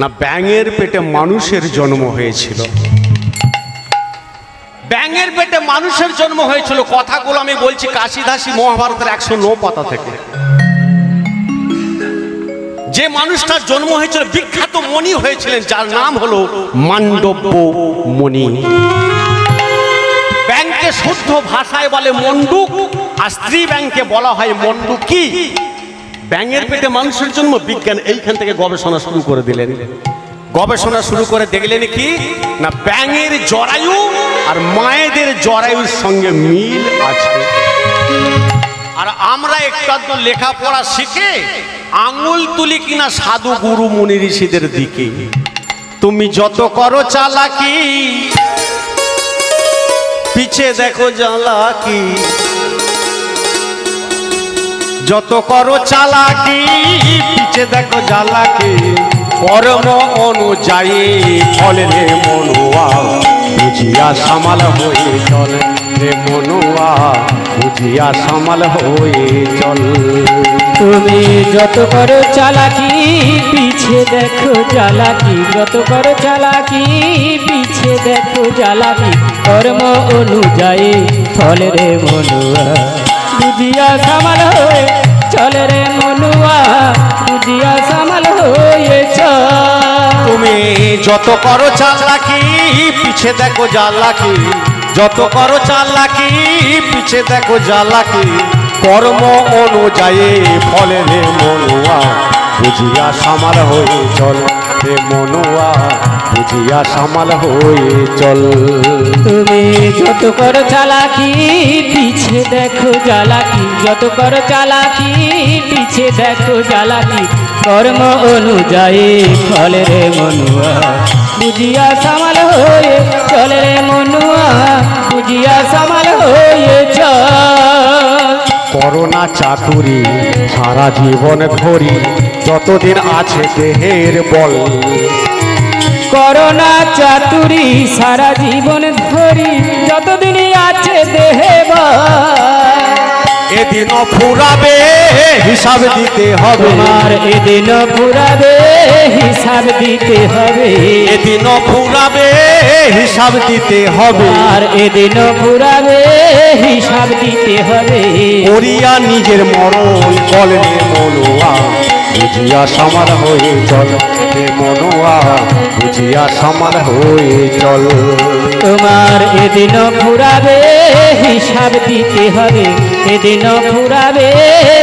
না ব্যাঙের পেটে মানুষের জন্ম হয়েছিল? ব্যাঙের পেটে মানুষের জন্ম হয়েছিল, কথাগুলো আমি বলছি কাশিদাসী মহাভারতের 109 পাতা থেকে। যে মানুষটার জন্ম হয়েছিল বিখ্যাত মণি হয়েছিলেন, যার নাম হলো মান্ডব্য মণি। ব্যাঙকে শুদ্ধ ভাষায় বলে মন্ডুক, আর স্ত্রী ব্যাঙকে বলা হয় মন্ডুকি। ব্যাঙের পেটে মানুষের জন্ম, বিজ্ঞান এইখান থেকে গবেষণা শুরু করে দিলেন। গবেষণা শুরু করে দেখলেন কি না, ব্যাঙের জরায়ু আর মায়েদের জরায়ুর সঙ্গে মিল আছে। আর আমরা একটু লেখাপড়া শিখে আঙুল তুলি কিনা সাধু গুরু মুনি ঋষিদের দিকে। তুমি যত করো চালাকি, পিছে দেখো জ্বালাকি। যত করো চালাকি, পিছে দেখো জ্বালাকি। কর্ম অনুযায়ী ফলে রে মনুয়া, বুঝিয়া সামাল হয়ে চল রে মনুয়া, বুঝিয়া সামাল হয়ে চল। তুমি যত করো চালাকি, পিছে দেখো জ্বালাকি। যত করো চালাকি, পিছে দেখো জ্বালাকি। কর্ম অনুযায়ী ফল রে মনুয়া, বুঝিয়া সামাল হয়ে চল রে মনুয়া, বুঝিয়া সামাল হয়ে চল। তুমি যত করো চালাকি, পিছে দেখো জ্বালাকি। যত করো চালাকি, পিছে দেখো জ্বালাকি। কর্ম অনুযায়ী ফলে রে মনুয়া, বুঝিয়া সামাল হয়ে চল রে মনুয়া, বুঝিয়া সামাল হয়ে চল। তুমি যত করো চালাকি, পিছে দেখো জ্বালাকি। যত করো চালাকি, পিছে দেখো জ্বালাকি। কর্ম অনুযায়ী ফল রে মনুয়া, বুঝিয়া সামাল হয়ে চল রে মনুয়া, বুঝিয়া সামাল হয়ে চল। করোনা চাতুরি সারা জীবন ধরি, যতদিন আছে দেহের বল। করোনা চাতুরি সারা জীবন ধরি, যতদিন আছে দেহে বল। এদিনও ফুরাবে হিসাব দিতে হবে, আর এদিনও ফুরাবে হিসাব দিতে হবে। এদিনও ফুরাবে হিসাব দিতে হবে, আর এদিনও ফুরাবে হিসাব দিতে হবে। করিয়া নিজের মরণ চল রে মনুয়া, বুঝিয়া সামাল হয়ে চল রে মনুয়া, বুঝিয়া সামাল হয়ে চল। তোমার এদিনও ফুরাবে হিসাব দিতে হবে, এদিনও ফুরাবে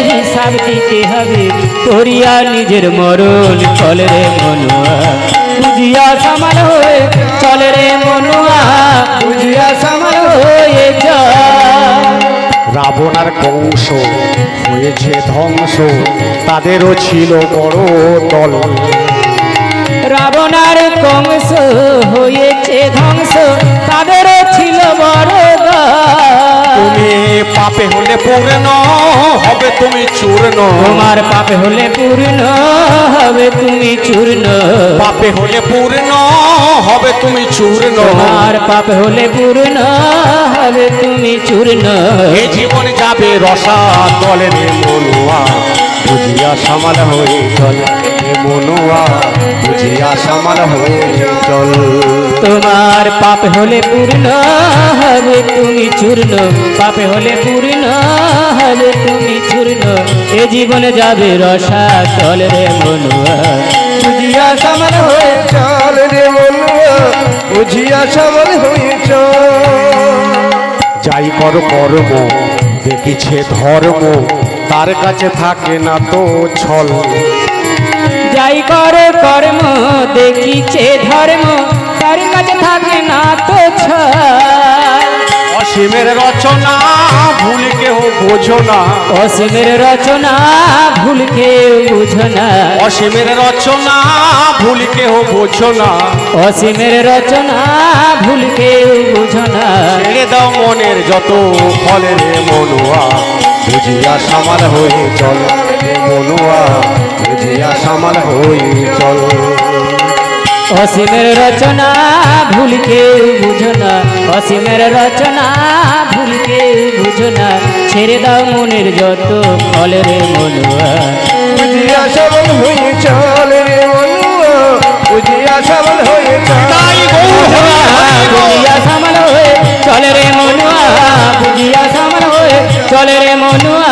হিসাব দিতে হবে। করিয়া নিজের মরণ চল রে মনুয়া, বুঝিয়া সামাল হয়ে চল রে মনুয়া, বুঝিয়া সামাল হয়ে চল। রাবণ আর কংস হয়েছে ধ্বংস, তাদেরও ছিল বড় দল। রাবণ আর কংস হয়েছে ধ্বংস, তাদেরও ছিল বড় দল। তুমি পাপে হলে পূর্ণ হবে তুমি চূর্ণ, তোমার পাপে হলে পূর্ণ হবে তুমি চূর্ণ। পাপে হলে পূর্ণ হবে তুমি চূর্ণ। তোমার পাপে হলে পূর্ণ হবে তুমি চূর্ণ। এ জীবন যাবে রসা তলে রে মনুয়া, বুঝিয়া সামাল হয়ে চল রে মনুয়া, বুঝিয়া সামাল হয়ে চল। তোমার পাপ হলে পূর্ণ হবে তুমি চূর্ণ, পাপে হলে পূর্ণ হবে তুমি চূর্ণ। এ জীবনে যাবে রসা চল রে মনুয়া, বুঝিয়া সামাল হয়ে চল রে মনুয়া, বুঝিয়া সামাল হয়ে চল। যাই কর কর্ম দেখিছে ধর্ম, তার কাছে থাকে না তো ছল। যাই করে কর্ম দেখিছে ধর্ম, তার কাছে থাকে না তো ছল। অসীমের রচনা ভুল কেউ বোঝো না, অসীমের রচনা ভুল কেউ বুঝো না। অসীমের রচনা ভুল কেউ বোঝো না, অসীমের রচনা ভুল কেউ বুঝো না। ছেড়ে দাও মনের যত ফলে রে মনুয়া, বুঝিয়া সামাল হয়ে চল রে মনুয়া, বুঝিয়া সামাল হয়ে চল। অসীমের রচনা ভুল কেউ বুঝো না, অসীমের রচনা ভুল কেউ বুঝো না। ছেড়ে দাও মনের যত ফল রে মনুয়া, বুঝিয়া সামাল হয়ে চল রে মনুয়া, বুঝিয়া সামাল হয়ে চলে রে মনুয়া বুঝিয়া সামাল হয়ে চলে রে মনুয়া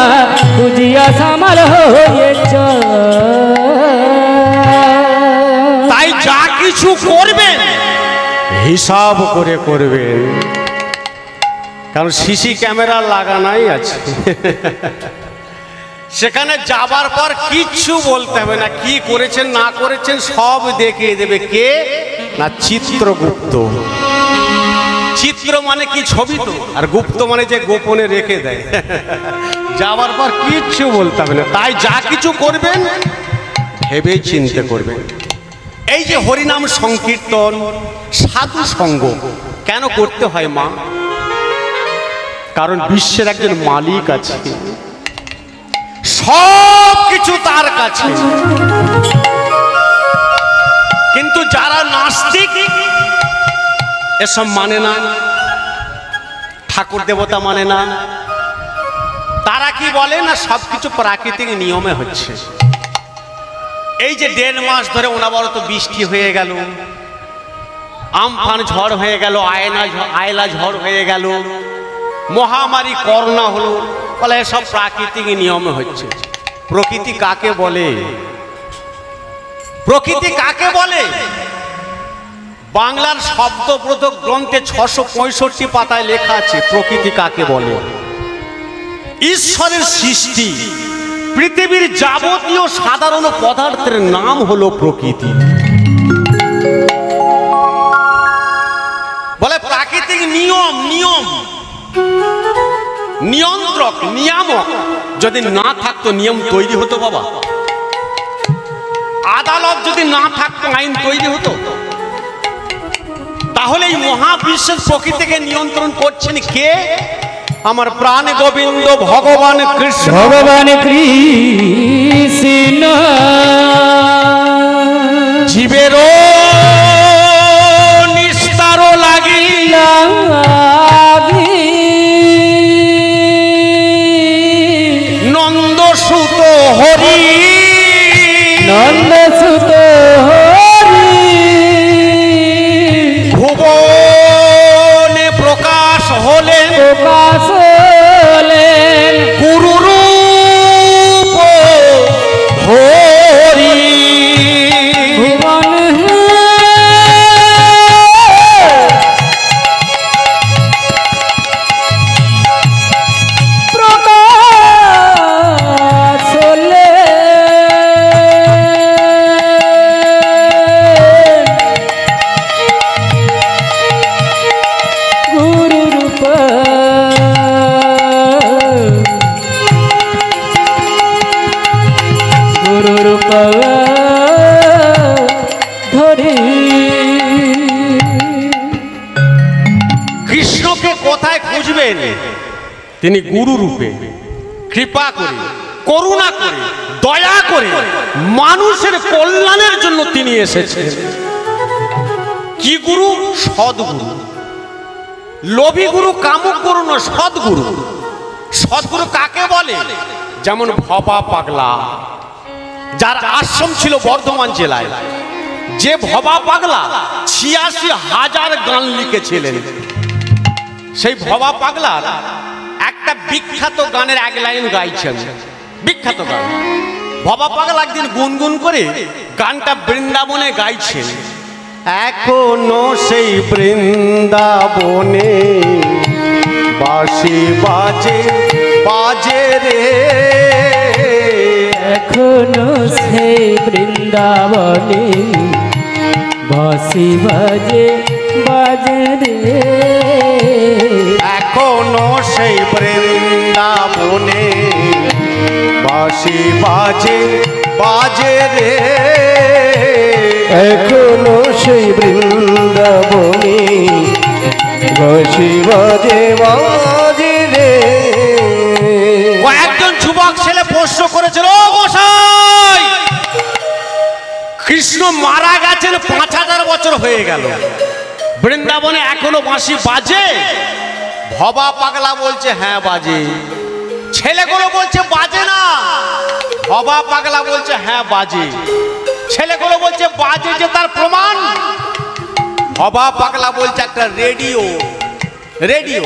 বুঝিয়া সামাল হয়ে চল। তাই যা কিছু করবেন হিসাব করে করবেন, কারণ সিসি ক্যামেরা লাগানোই আছে। সেখানে যাবার পর কিচ্ছু বলতে হবে না, কি করেছেন না করেছেন সব দেখিয়ে দেবে কে না চিত্রগুপ্ত। চিত্র মানে কি ছবি তো, আর গুপ্ত মানে যে গোপনে রেখে দেয়। যাবার পর কিচ্ছু বলতে হবে না, তাই যা কিছু করবেন ভেবে চিন্তে করবেন। এই যে হরিনাম সংকীর্তন সাধু সঙ্গ কেন করতে হয় মা? কারণ বিশ্বের একজন মালিক আছে, সব কিছু তার কাছে। কিন্তু যারা নাস্তিক এসব মানে না, ঠাকুর দেবতা মানে না, তারা কি বলে না সবকিছু প্রাকৃতিক নিয়মে হচ্ছে। এই যে 1.5 মাস ধরে অনবরত বৃষ্টি হয়ে গেল, আমফান ঝড় হয়ে গেল, আয়লা ঝড় হয়ে গেল, মহামারী করোনা হলো, বলে সব প্রাকৃতিক নিয়মে হচ্ছে। প্রকৃতি কাকে বলে? প্রকৃতি কাকে বলে? বাংলার শব্দবোধক গ্রন্থে 665 পাতায় লেখা আছে প্রকৃতি কাকে বলে। ঈশ্বরের সৃষ্টি, পৃথিবীর যাবতীয় সাধারণ পদার্থের নাম হলো প্রকৃতি। বলে প্রাকৃতিক নিয়ম, নিয়ম নিয়ন্ত্রক নিয়ামক যদি না থাকতো নিয়ম তৈরি হতো বাবা? আদালত যদি না থাকতো আইন তৈরি হতো? তাহলে এই মহাবিশ্বের প্রকৃতিকে নিয়ন্ত্রণ করছেন কে? আমার প্রাণ গোবিন্দ ভগবান কৃষ্ণ। ভগবান কৃষ্ণ জীবেরও নিস্তার লাগিলা নন্দ সুত হরি, নন্দ সুত হরি ভুবনে প্রকাশ হলেন, প্রকাশ হলেন গুরু রূপ হরি। ভুবন প্রকাশ হলেন গুরু রূপ গুরু রূপ ধরি। কৃষ্ণকে কোথায় খুঁজবেন? তিনি গুরু রূপে কৃপা করে, করুণা করে, দয়া করে মানুষের কল্যাণের জন্য তিনি এসেছেন। কি গুরু? সদ্গুরু। লোভী গুরু, কামুক গুরু নয়, সদ্গুরু। সদ্গুরু কাকে বলে? যেমন ভবা পাগলা, যার আশ্রম ছিল বর্ধমান জেলায়। যে ভবা পাগলা 86,000 গান লিখেছিলেন। সেই ভবা পাগলার একটা বিখ্যাত গানের 1 লাইন গাইছেন, বিখ্যাত গান। ভবা পাগলা একদিন গুনগুন করে গানটা বৃন্দাবনে গাইছেন। এখনো সেই বৃন্দাবনে বাঁশি বাজে বাজে রে, এখনো সে বৃন্দাবনে বাঁশি বাজে বাজে রে, এখনো সেই বৃন্দাবনে বাঁশি বাজে বাজে রে, এখনো সেই বৃন্দাবনে বাঁশি বাজে বাজে রে। কয়েকজন যুবক ছেলে প্রশ্ন করেছিল, ও গোসাই, কৃষ্ণ মারা গেছেন 5000 বছর হয়ে গেল, বৃন্দাবনে এখনো বাঁশি বাজে? ভবা পাগলা বলছে হ্যাঁ বাজে। ছেলেগুলো বলছে বাজে না। ভবা পাগলা বলছে হ্যাঁ বাজে। ছেলেগুলো বলছে বাজে, যে তার প্রমাণ? ভবা পাগলা বলছে একটা রেডিও, রেডিও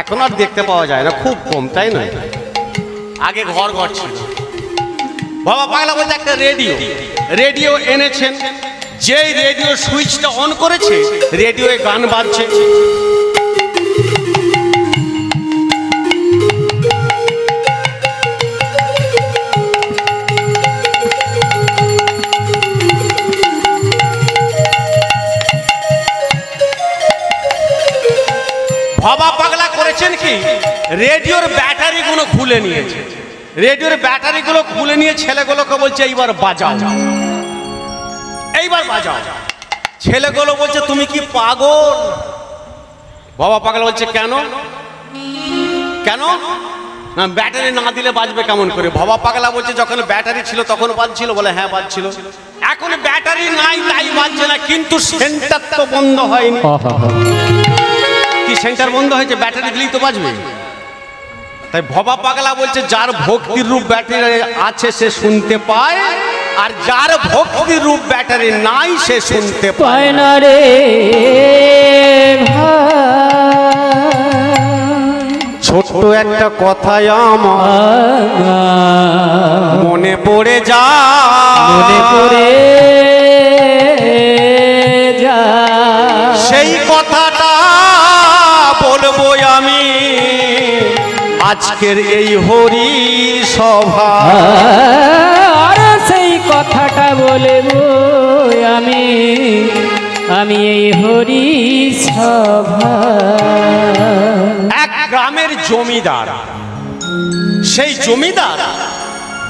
এখন আর দেখতে পাওয়া যায় না, খুব কম, তাই না? আগে ঘর ঘর ছিল। ভবা পাগলা বলছে একটা রেডিও, রেডিও এনেছেন, যেই রেডিও সুইচটা অন করেছে রেডিওয়ে গান বাজছে। ভবা পাগলা করেছেন কি, রেডিওর ব্যাটারি গুলো খুলে নিয়েছে, রেডিওর ব্যাটারি গুলো খুলে নিয়ে ছেলেগুলোকে বলছে এইবার বাজাও, এইবার বাজাও। ছেলেগুলো বলছে তুমি কি পাগল? ভবা পাগলা বলছে কেন কেন না, ব্যাটারি না দিলে বাজবে কেমন করে? ভবা পাগলা বলছে যখন ব্যাটারি ছিল তখন বাজছিল। বলে হ্যাঁ বাজছিল, এখন ব্যাটারি নাই তাই বাজছে না, কিন্তু সেন্টার তো বন্ধ হয়নি। কি সেন্টার বন্ধ হয়েছে? ব্যাটারি দিলেই তো বাজবে। তাই ভবা পাগলা বলছে যার ভক্তির রূপ ব্যাটারি আছে সে শুনতে পায়, আর যার ভক্তির রূপ ব্যাটারি নাই সে শুনতে পায় না রে ছোট্ট একটা কথাই আমার মনে পড়ে যা, মনে পড়ে যা, সেই কথাটা বলবো আমি আজকের এই হরি সভা। আরে সেই কথাটা বলবো আমি এই হরি সভা। এক গ্রামের জমিদার, সেই জমিদার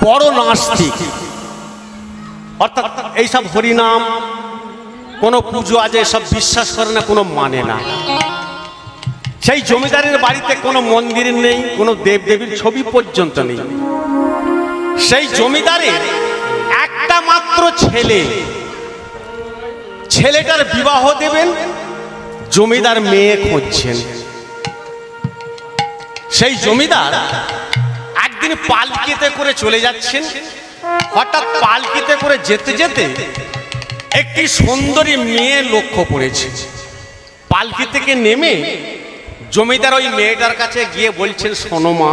বড় নাস্তিক, অর্থাৎ এইসব হরিনাম কোনো পুজো আজ এসব বিশ্বাস করে না, কোনো মানে না। সেই জমিদারের বাড়িতে কোনো মন্দির নেই, কোনো দেবদেবীর ছবি পর্যন্ত নেই। সেই জমিদারের একটা মাত্র ছেলে, ছেলেটার বিবাহ দেবেন, জমিদার মেয়ে খুঁজছেন। সেই জমিদার একদিন পালকিতে করে চলে যাচ্ছেন, হঠাৎ পালকিতে করে যেতে যেতে একটি সুন্দরী মেয়ে লক্ষ্য পড়েছে। পালকি থেকে নেমে জমিদার ওই মেয়েটার কাছে গিয়ে বলছেন শোনো মা,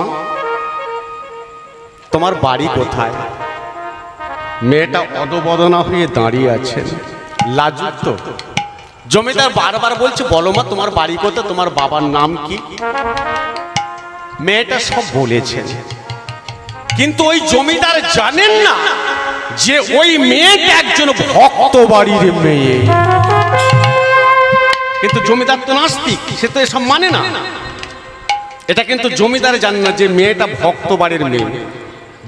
তোমার বাড়ি কোথায়? মেয়েটা অদবদনা হয়ে দাঁড়িয়ে আছেন, লাজুক তো। জমিদার বারবার বলছে বলো মা তোমার বাড়ি কোথায়, তোমার বাবার নাম কি? মেয়েটা সব বলেছেন, কিন্তু ওই জমিদার জানেন না যে ওই মেয়েটা একজন ভক্ত বাড়ির মেয়ে। কিন্তু জমিদার তো নাস্তিক, সে তো এসব মানে না। এটা কিন্তু জমিদার জানে না যে মেয়েটা ভক্ত বাড়ির মেয়ে,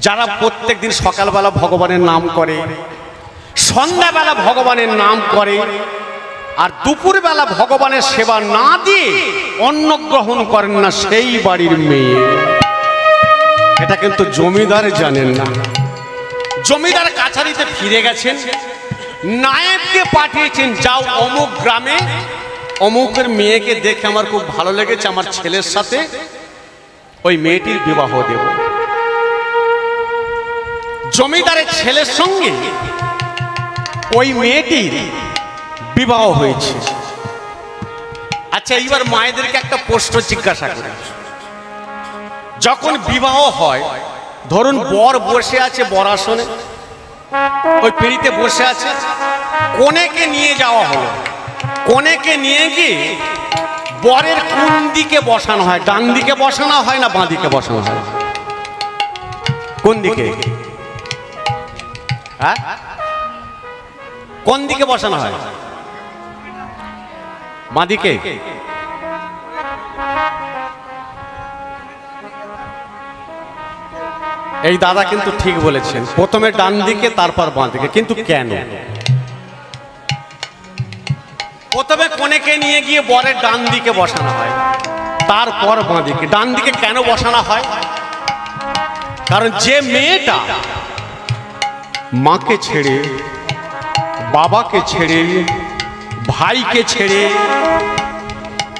যারা প্রত্যেকদিন সকালবেলা ভগবানের নাম করে, সন্ধ্যাবেলা ভগবানের নাম করে, আর দুপুরবেলা ভগবানের সেবা না দিয়ে অন্ন গ্রহণ করেন না, সেই বাড়ির মেয়ে। এটা কিন্তু জমিদার জানেন না। জমিদার কাছারিতে ফিরে গেছেন, নায়েবকে পাঠিয়েছেন যাও অমুক গ্রামে অমুকের মেয়েকে দেখে আমার খুব ভালো লেগেছে, আমার ছেলের সাথে ওই মেয়েটির বিবাহ দেব। জমিদারের ছেলের সঙ্গে ওই মেয়েটির বিবাহ হয়েছে। আচ্ছা এইবার মায়েদেরকে একটা প্রশ্ন জিজ্ঞাসা করি, যখন বিবাহ হয়, ধরুন বর বসে আছে বর আসনে, ওই পিঁড়িতে বসে আছে, কনেকে নিয়ে যাওয়া হলো, কনেকে নিয়ে গিয়ে বরের কোন দিকে বসানো হয়? ডান দিকে বসানো হয় না বাঁ দিকে বসানো হয়? কোন দিকে? হ্যাঁ, কোন দিকে বসানো হয়? বাঁ দিকে। এই দাদা কিন্তু ঠিক বলেছেন, প্রথমে ডান দিকে তারপর বাঁ দিকে। কিন্তু কেন? প্রথমে কনেকে নিয়ে গিয়ে বরের ডান দিকে বসানো হয়, তারপর বাঁ দিকে। ডান দিকে কেন বসানো হয়? কারণ যে মেয়েটা মাকে ছেড়ে, বাবাকে ছেড়ে, ভাইকে ছেড়ে,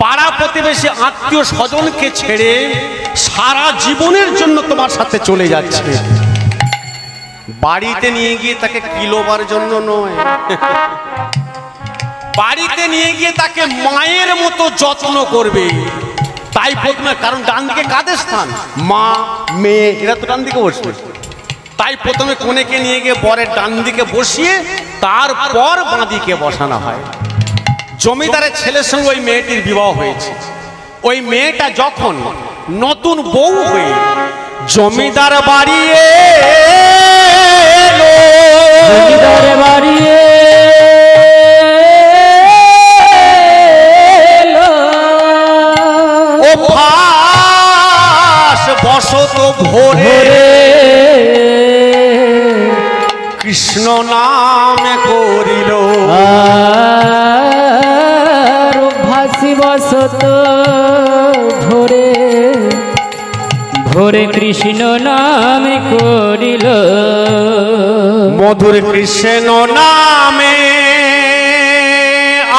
পাড়া প্রতিবেশী আত্মীয় স্বজনকে ছেড়ে সারা জীবনের জন্য তোমার সাথে চলে যাচ্ছে, বাড়িতে নিয়ে গিয়ে তাকে কিলোবার জন্য নয়, বাড়িতে নিয়ে গিয়ে তাকে মায়ের মতো যত্ন করবে। তাই প্রথমে, কারণ ডান দিকে কাদের স্থান? মা, মেয়ে, এরা তো ডান দিকে বসবে। তাই প্রথমে কনেকে নিয়ে গিয়ে বরের ডান দিকে বসিয়ে তারপর বাঁ দিকে বসানো হয়। জমিদারের ছেলের সঙ্গে ওই মেয়েটির বিবাহ হয়েছে। ওই মেয়েটা যখন নতুন বউ হয়ে জমিদার বাড়ি এলো, জমিদার বাড়ি এলো, ও ফাঁস বসত ভোরে কৃষ্ণ নামে করিল। আর ভাসি বসত ভোরে ভোরে কৃষ্ণ নাম করিল। মধুর কৃষ্ণ নামে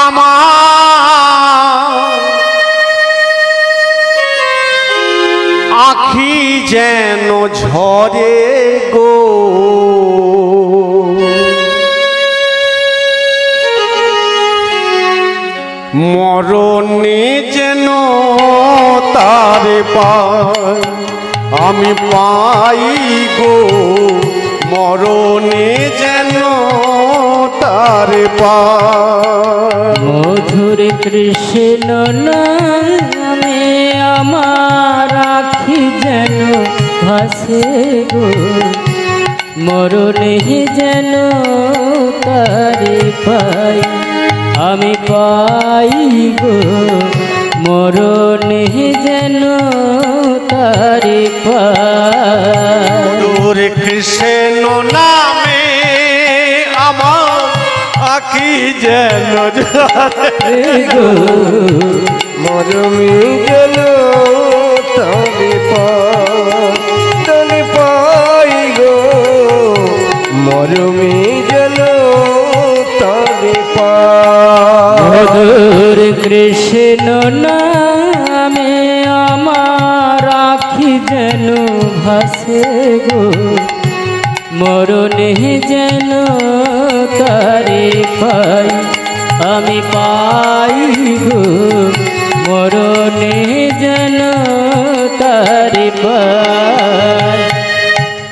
আমার আখি যেন ঝরে গো, মরণে যেন তার পাই আমি পাই গো, মরণে যেন তার পাই। মধুর কৃষ্ণ নামে আমার আখি যেন ভাসে গো, মরণে যেন তারে পাই আমি পাই গো, মরণে যেন তারে পাই। মধুর কৃষ্ণ নামে আমার আখি যেন ঝরে গো, মরমি গেল তবে পাই গো, মরমি গেল তবে পাই। মধুর কৃষ্ণ নামে আমার আখি যেন ভাসে গো, মরণে যেন তারে পাই আমি পাই গো, মরণে যেন তারে পাই।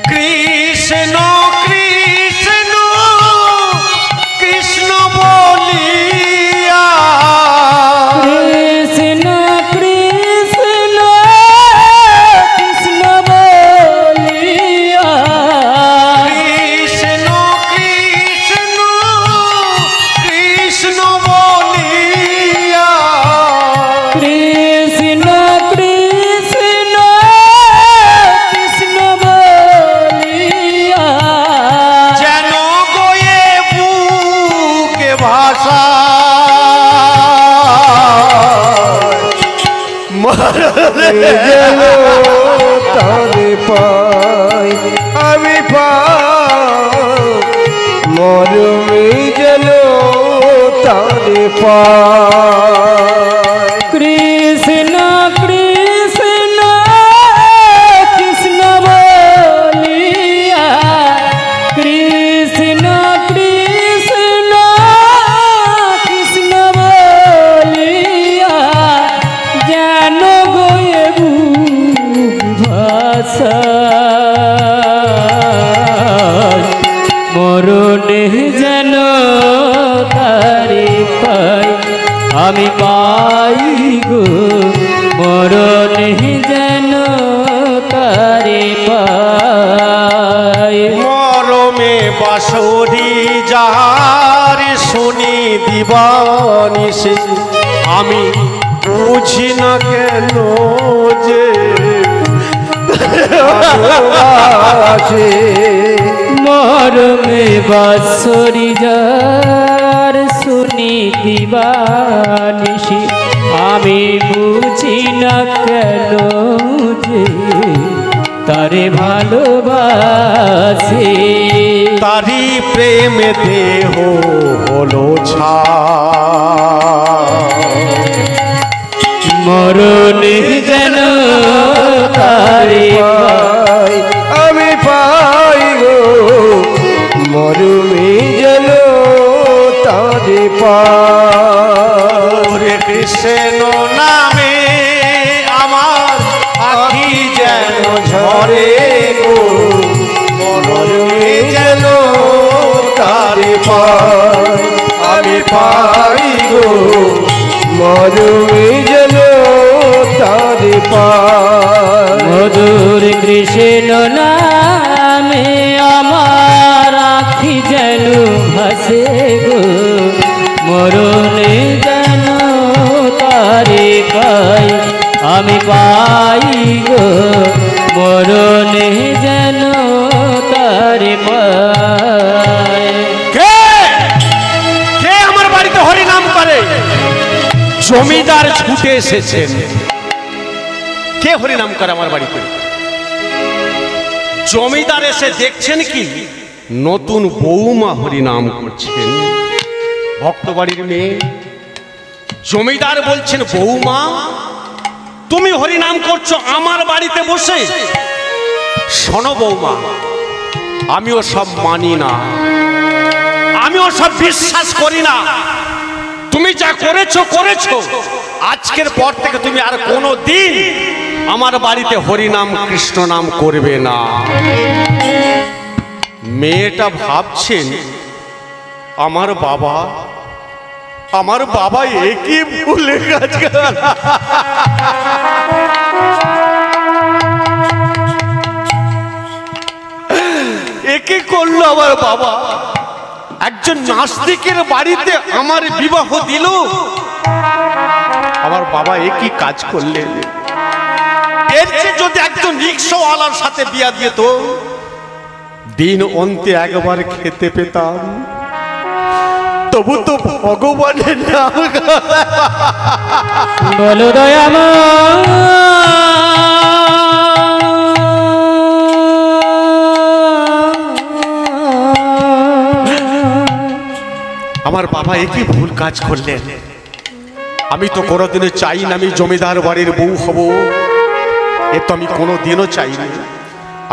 কৃষ্ণ কৃষ্ণ কৃষ্ণ বলিয়া, কৃষ্ণ কৃষ্ণ কৃষ্ণ বলিয়া, কৃষ্ণ কৃষ্ণ কৃষ্ণ বলিয়া, কৃষ্ণ কৃষ্ণ কৃষ্ণ বলিয়া, যেন গয়ে বুকে ভাষা গেল তবে পাই আমি পাই, মরমি গেল তবে পাই। কৃষ্ণ কৃষ্ণ কৃষ্ণ বলিয়া, কৃষ্ণ কৃষ্ণ কৃষ্ণ বলিয়া, যেন গয়ে ভাষা মরণে যেন তারে পাই আমি পাই গো, মরণে যেন তারে পাই। মরমে বাসরি যার শুনি দিবানিসে, আমি বুঝি না কেন যে ভালোবাসে। মরমে বাঁশরি যার শুনি দিবানিশি, আমি বুঝি না কেন যে তারে ভালোবাসে। তারি প্রেমে দেহ হলো ছাই, মরণে যেন তারে পাই আমি পাই গো, মরমি গেল তবে পাই। পাই আমি পাই গো মরমে যেন তারে পাই মধুর কৃষ্ণ নামে আমার আখি যেন ভাসে গো মরণে যেন তারে পাই আমি পাই গো মরণে যেন তারে পাই। কে কে আমার বাড়িতে হরি নাম করে? জমিদার ছুটে এসেছেন। কে হরি নাম করে আমার বাড়িতে? জমিদার এসে দেখছেন কি নতুন বৌমা হরি নাম করছেন। ভক্ত বাড়ির মেয়ে। জমিদার বলছেন, বৌমা তুমি হরি নাম করছো আমার বাড়িতে বসে? শোনো বৌমা, আমিও সব মানি না, আমিও সব বিশ্বাস করি না। তুমি যা করেছো করেছো, আজকের পর থেকে তুমি আর কোনো দিন আমার বাড়িতে হরি নাম কৃষ্ণ নাম করবে না। মেয়েটা ভাবছেন, আমার বাবা একই ভুলে কাজ করে। একে করলো আমার বাবা। একজন নাস্তিকের বাড়িতে আমার বিবাহ দিল। আমার বাবা একই কাজ করলেন। এর চেয়ে যদি একজন রিক্সাওয়ালার সাথে বিয়া দিয়ে তো দিন অন্তে একবার খেতে পেতাম, তবু তো ভগবানের নাম। বলো দয়াময় আমার বাবা একই ভুল কাজ করলেন। আমি তো কোনোদিনও চাই না আমি জমিদার বাড়ির বউ হব। এ তো আমি কোনোদিনও চাইনি।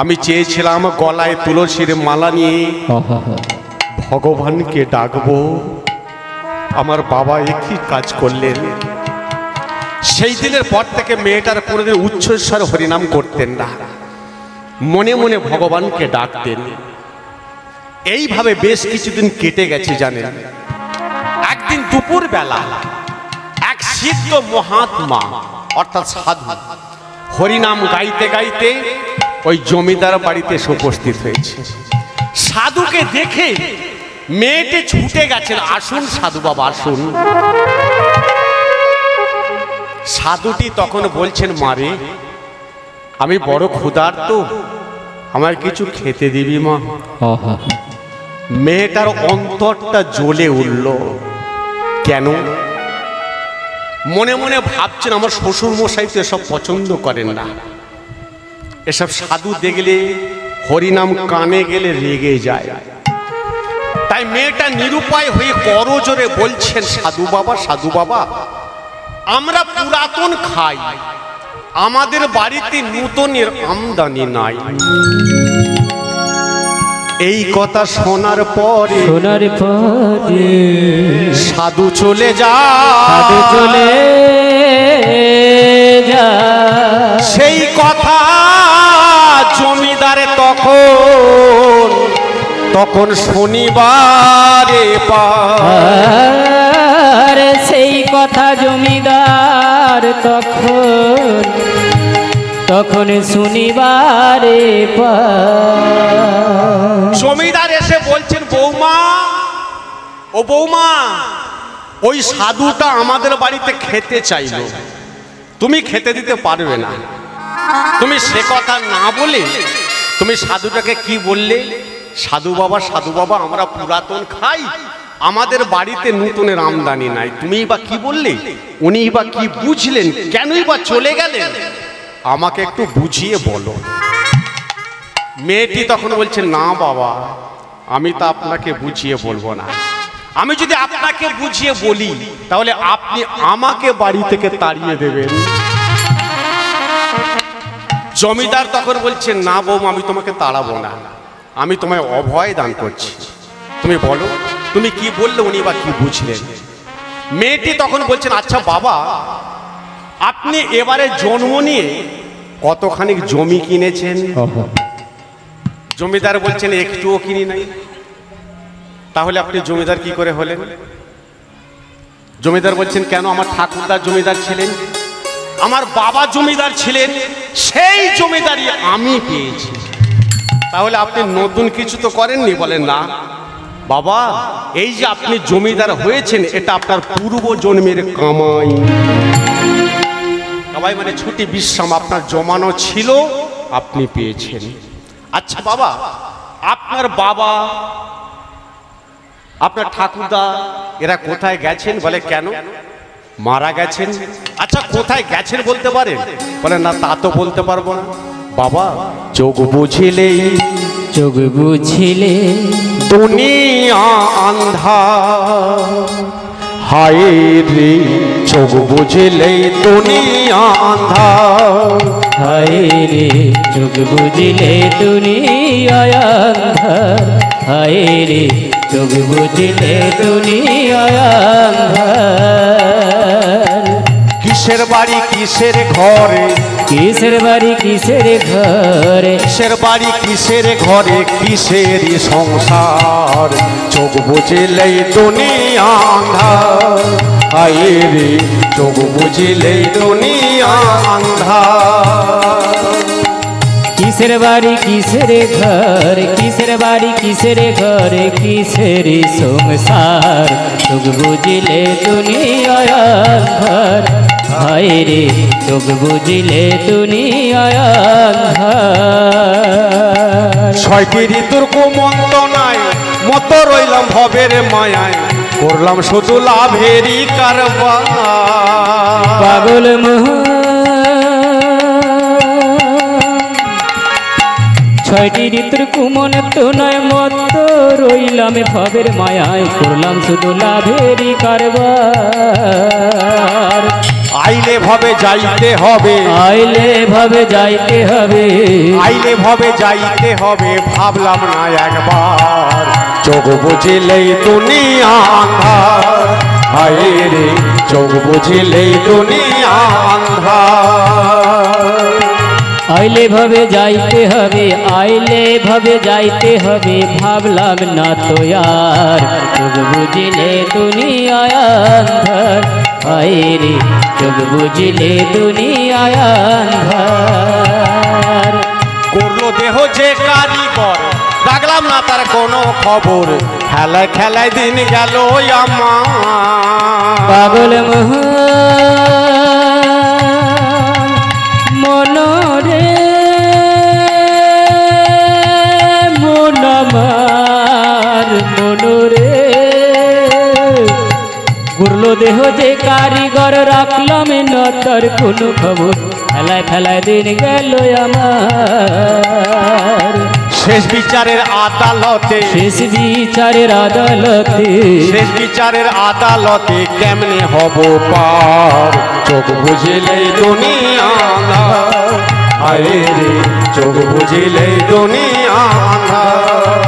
আমি চেয়েছিলাম গলায় তুলসীর মালা নিয়ে ভগবানকে ডাকবো। আমার বাবা একই কাজ করলেন। সেই দিনের পর থেকে মেয়েটার কোনোদিন উচ্চস্বর হরিনাম করতেন না, মনে মনে ভগবানকে ডাকতেন। এইভাবে বেশ কিছুদিন কেটে গেছে জানেন। একদিন দুপুর বেলা এক সিদ্ধ মহাত্মা অর্থাৎ সাধু হরিনাম গাইতে গাইতে ওই জমিদার বাড়িতে এসে উপস্থিত হয়েছে। সাধুকে দেখে মেয়েটি ছুটে গেছেন, আসুন সাধু বাবা আসুন। সাধুটি তখন বলছেন, মারে আমি বড় ক্ষুধার্ত, আমার কিছু খেতে দিবি মা? মেয়েটার অন্তরটা জ্বলে উঠল। কেন? মনে মনে ভাবছেন, আমার শ্বশুর মশাই তো এসব পছন্দ করেন না, এসব সাধু দেখলে হরিনাম কানে গেলে রেগে যায়। তাই মেয়েটা নিরুপায় হয়ে করজোরে বলছেন, সাধু বাবা আমরা পুরাতন খাই, আমাদের বাড়িতে নূতনের আমদানি নাই। এই কথা শোনার পরে সাধু চলে চলে যা। সেই কথা জমিদারে তখন শনিবারে আর সেই কথা জমিদার তখন শনিবারে জমিদার এসে বলছেন, বৌমা ওই সাধুটা আমাদের বাড়িতে খেতে চাইল, তুমি খেতে দিতে পারবে না। তুমি সে কথা না বলে তুমি সাধুটাকে কি বললে? সাধু বাবা আমরা পুরাতন খাই, আমাদের বাড়িতে নতুনের আমদানি নাই। তুমি বা কি বললে? উনি বা কি বুঝলেন? কেনই বা চলে গেলেন? আমাকে একটু বুঝিয়ে বলো। মেয়েটি তখন বলছে, না বাবা আমি তো আপনাকে বুঝিয়ে বলবো না। আমি যদি আপনাকে বুঝিয়ে বলি তাহলে আপনি আমাকে বাড়ি থেকে তাড়িয়ে দেবেন। জমিদার তখন বলছে, না বৌমা আমি তোমাকে তাড়াবো না, আমি তোমায় অভয় দান করছি। তুমি বলো তুমি কি বললে, উনি বা কি বুঝলেন? মেয়েটি তখন বলছেন, আচ্ছা বাবা আপনি এবারে জন্ম নিয়ে কতখানি জমি কিনেছেন? জমিদার বলছেন, একটুও কিনি নাই। তাহলে আপনি জমিদার কি করে হলেন? জমিদার বলছেন কেন? আমার ঠাকুরদার জমিদার ছিলেন, আমার বাবা জমিদার ছিলেন, সেই জমিদারি আমি পেয়েছি। তাহলে আপনি নতুন কিছু তো করেননি? বলেন না বাবা, এই যে আপনি জমিদার হয়েছেন এটা আপনার পূর্ব জন্মের কামাই। কামাই মানে ছুটি বিশ্রাম আপনার জমানো ছিল, আপনি পেয়েছেন। আচ্ছা বাবা, আপনার বাবা, আপনার ঠাকুরদা এরা কোথায় গেছেন? বলে কেন? মারা গেছেন। আচ্ছা কোথায় গেছেন বলতে পারেন? বলে না, তা তো বলতে পারবো না। বাবা, চোখ বুঝিলেই, চোখ বুঝিলে দুনিয়া আন্ধা, হায় রে চোখ বুঝিলেই দুনিয়া আন্ধা, হায় রে চোখ বুঝিলে দুনিয়ায় আন্ধার, হায় রে চোখ বুঝিলে দুনিয়ায় আন্ধার। কিসের বাড়ি কিসের ঘরে, কিসের বাড়ি কিসের ঘরে, কিসের বাড়ি কিসের ঘরে, কিসের সংসার, চোখ বুঝিলেই দুনিয়া আন্ধার, হায় রে চোখ বুঝিলেই দুনিয়া আন্ধার। কিসের বাড়ি কিসের ঘর, কিসের বাড়ি কিসের ঘরে, কিসের সংসার, চোখ বুঝিলে দুনিয়ায় আন্ধার, হায় রে চোখ বুঝিলে দুনিয়ায় আন্ধার। ছয়টি ঋতুর কুমন্তনায় মত রইলাম ভবের মায়ায়, করলাম শুধু লাভেরই কারবার। পাগল মোহন ছয়টি ঋতুর কুমন তো নয়, মত রইলাম ভবের মায়ায়, করলাম শুধু লাভেরই কারবার। আইলে ভবে যাইতে হবে, আইলে ভাবে যাইতে হবে, আইলে ভবে যাইতে হবে, ভাবলাম না একবার, চোখ বুঝিলেই দুনিয়া আন্ধার, হায় রে চোখ বুঝিলেই দুনিয়া আন্ধার। আইলে ভাবে যাইতে হবে, আইলে ভাবে যাইতে হবে, ভাবলাম না তো আর, চোখ বুঝিলে দুনিয়ায় আন্ধার, হায় রে চোখ বুঝিলে দুনিয়ায় আন্ধার। করলো দেহ যে কারিগর, রাখলাম না তার কোনো খবর, খেলায় খেলায় দিন গেল আমার। পাগল মোহন মনরে মন আমার মনরে, ঘুরলো দেহ যে কারিগর, রাখলাম না তার কোনো খবর, ফেলায় ফেলায় দিন গেল আমার। শেষ বিচারের আদালতে, শেষ বিচারের আদালতে, শেষ বিচারের আদালতে কেমনে হব পার, চোখ বুঝিলেই দুনিয়া আন্ধার, হায় রে চোখ বুঝিলেই দুনিয়া আন্ধার।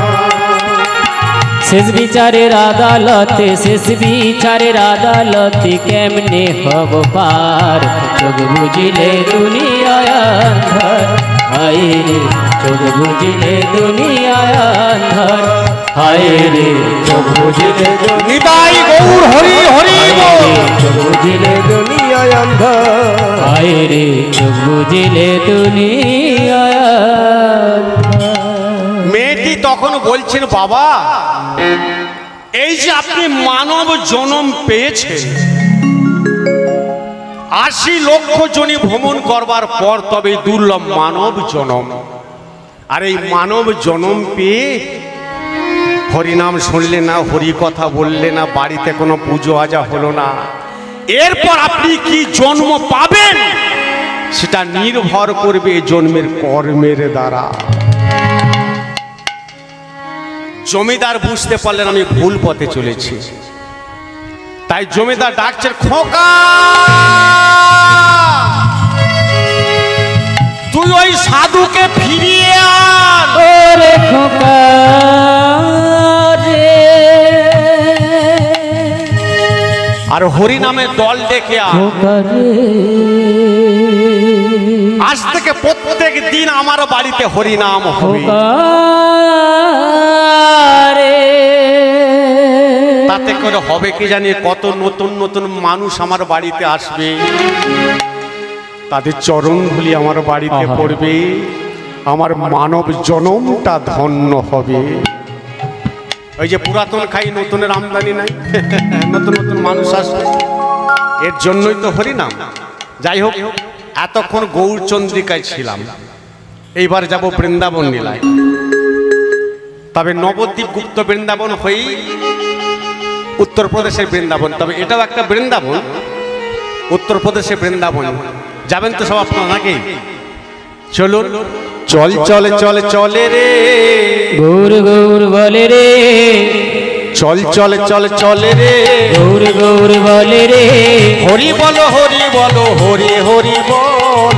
শেষ বিচারের আদালতে, শেষ বিচারের আদালতে কেমনে হব পার, চোখ বুঝিলে দুনিয়ায় আন্ধার, হায় রে চোখ বুঝিলে দুনিয়ায় আন্ধার, হায় রে চোখ বুঝিলে নিতাই গৌর হরি হরি বল। চোখ বুঝিলে দুনিয়ায় আন্ধার, হায় রে চোখ বুঝিলে দুনিয়ায় আন্ধার। মেয়েটি তখন বলছেন বাবা, এই যে আপনি মানব জনম পেয়েছেন, ৮০ লক্ষ জনি ভ্রমণ করবার পর তবে দুর্লভ মানব জনম। আর এই মানব জনম পেয়ে হরিনাম শুনলে না, হরি কথা বললে না, বাড়িতে কোনো পুজো আজা হলো না, এরপর আপনি কি জন্ম পাবেন সেটা নির্ভর করবে জন্মের কর্মের দ্বারা। জমিদার বুঝতে পারলেন আমি ভুল পথে চলেছি, তাই জমিদার ডাকছেন, খোকা তুই ওই সাধুকে ফিরিয়ে আন। ওরে খোকা রে, আর হরি নামে দল ডেকে আন। খোকা রে, আজ থেকে প্রত্যেক দিন আমার বাড়িতে হরিনাম হবে। খোকা রে, তাতে করে হবে কি জানি, কত নতুন নতুন মানুষ আমার বাড়িতে আসবে, তাদের চরণধুলি আমার বাড়িতে আহা। পড়বে, আমার মানব জনমটা ধন্য হবে। ওই যে পুরাতন খাই নতুনের আমদানি নাই, নতুন নতুন মানুষ আসবে, এর জন্যই তো হরিনাম। যাই হোক, এতক্ষণ গৌরচন্দ্রিকায় ছিলাম, এইবার যাব বৃন্দাবন লীলায়। তবে নবদ্বীপ গুপ্ত বৃন্দাবন হয়েই উত্তরপ্রদেশের বৃন্দাবন, তবে এটাও একটা বৃন্দাবন, উত্তরপ্রদেশের বৃন্দাবন। যাবেন তো সব আপনারা নাকি? চলুন, চল চল চল চলে রে, গৌর গৌর বলে রে, চল চল চল চলে রে, গৌর গৌর বলে রে, হরি বলো হরি বলো হরি হরি বল,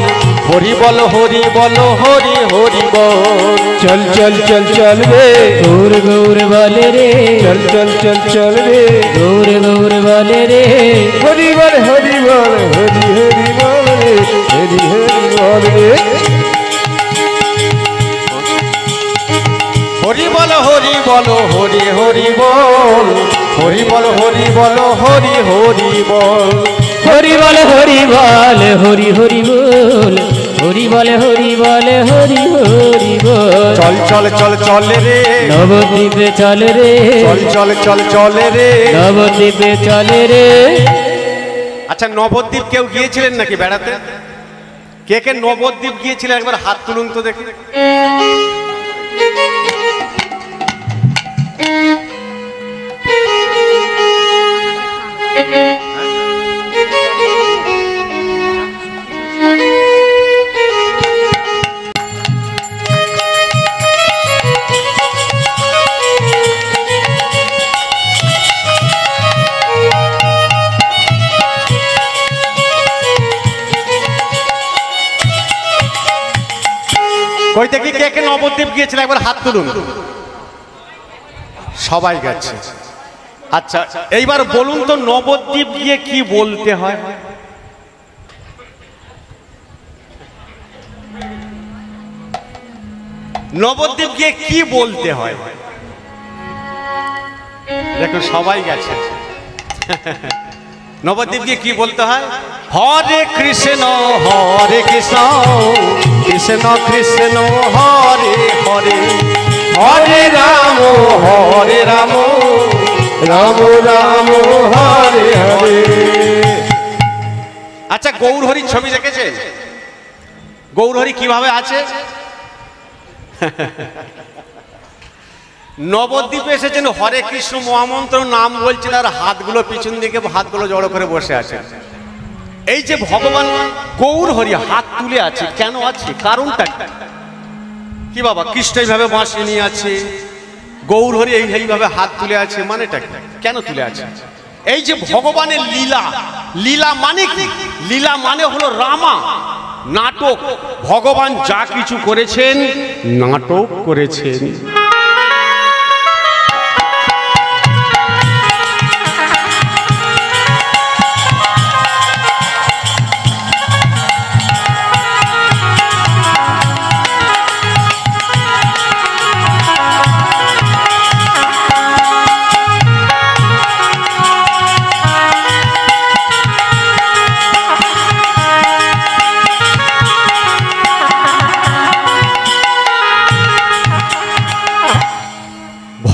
হরি বলো হরি বলো হরি হরি বল। চল চল চল চল রে, গৌর গৌর বলে রে, চল চল চল চল রে, গৌর গৌর বলে রে, হরি বল হরি বল হরি হরি বল রে, হরি হরি বল রে। হরি বলো হরি বলো হরি হরি বল, হরি বলো হরি বলো হরি হরি বল। হরি বলে হরি বল হরি হরি বল, হরি বলে হরি বলে হরি হরি বল। চল চল চল চলে রে, নবদ্বীপে চলে রে, চল চল চল চলে রে। নবদ্বীপে চলে রে। আচ্ছা, নবদ্বীপ কেউ গিয়েছিলেন নাকি বেড়াতে? কে কে নবদ্বীপ গিয়েছিলেন একবার হাত তুলুন তো দেখি। কই দেখি কে কে নবদ্বীপ গিয়েছিলেন একবার হাত তুলুন। সবাই গেছে। আচ্ছা, এইবার বলুন তো নবদ্বীপ গিয়ে কি বলতে হয়? নবদ্বীপ গিয়ে কি বলতে হয়? দেখো সবাই গেছে। নবদ্বীপ গিয়ে কি বলতে হয়? হরে কৃষ্ণ কৃষ্ণ কৃষ্ণ হরে হরে, হরে রাম রাম রাম হরে হরে। আচ্ছা, গৌরহরির ছবি দেখেছে? গৌরহরি কিভাবে আছে? নবদ্বীপে এসেছেন, হরে কৃষ্ণ মহামন্ত্র নাম বলছেন, আর হাতগুলো পিছন দিকে হাতগুলো জড়ো করে বসে আছে। এই যে ভগবান গৌরহরি হাত তুলে আছে, কেন আছে? কারণটা কি বাবা? কৃষ্ণ এইভাবে বাঁশি নিয়ে আছে, গৌরহরি এইভাবে হাত তুলে আছে, মানেটা কি? কেন তুলে আছে? এই যে ভগবানের লীলা, লীলা মানে কি? লীলা মানে হলো রামা, নাটক। ভগবান যা কিছু করেছেন নাটক করেছেন।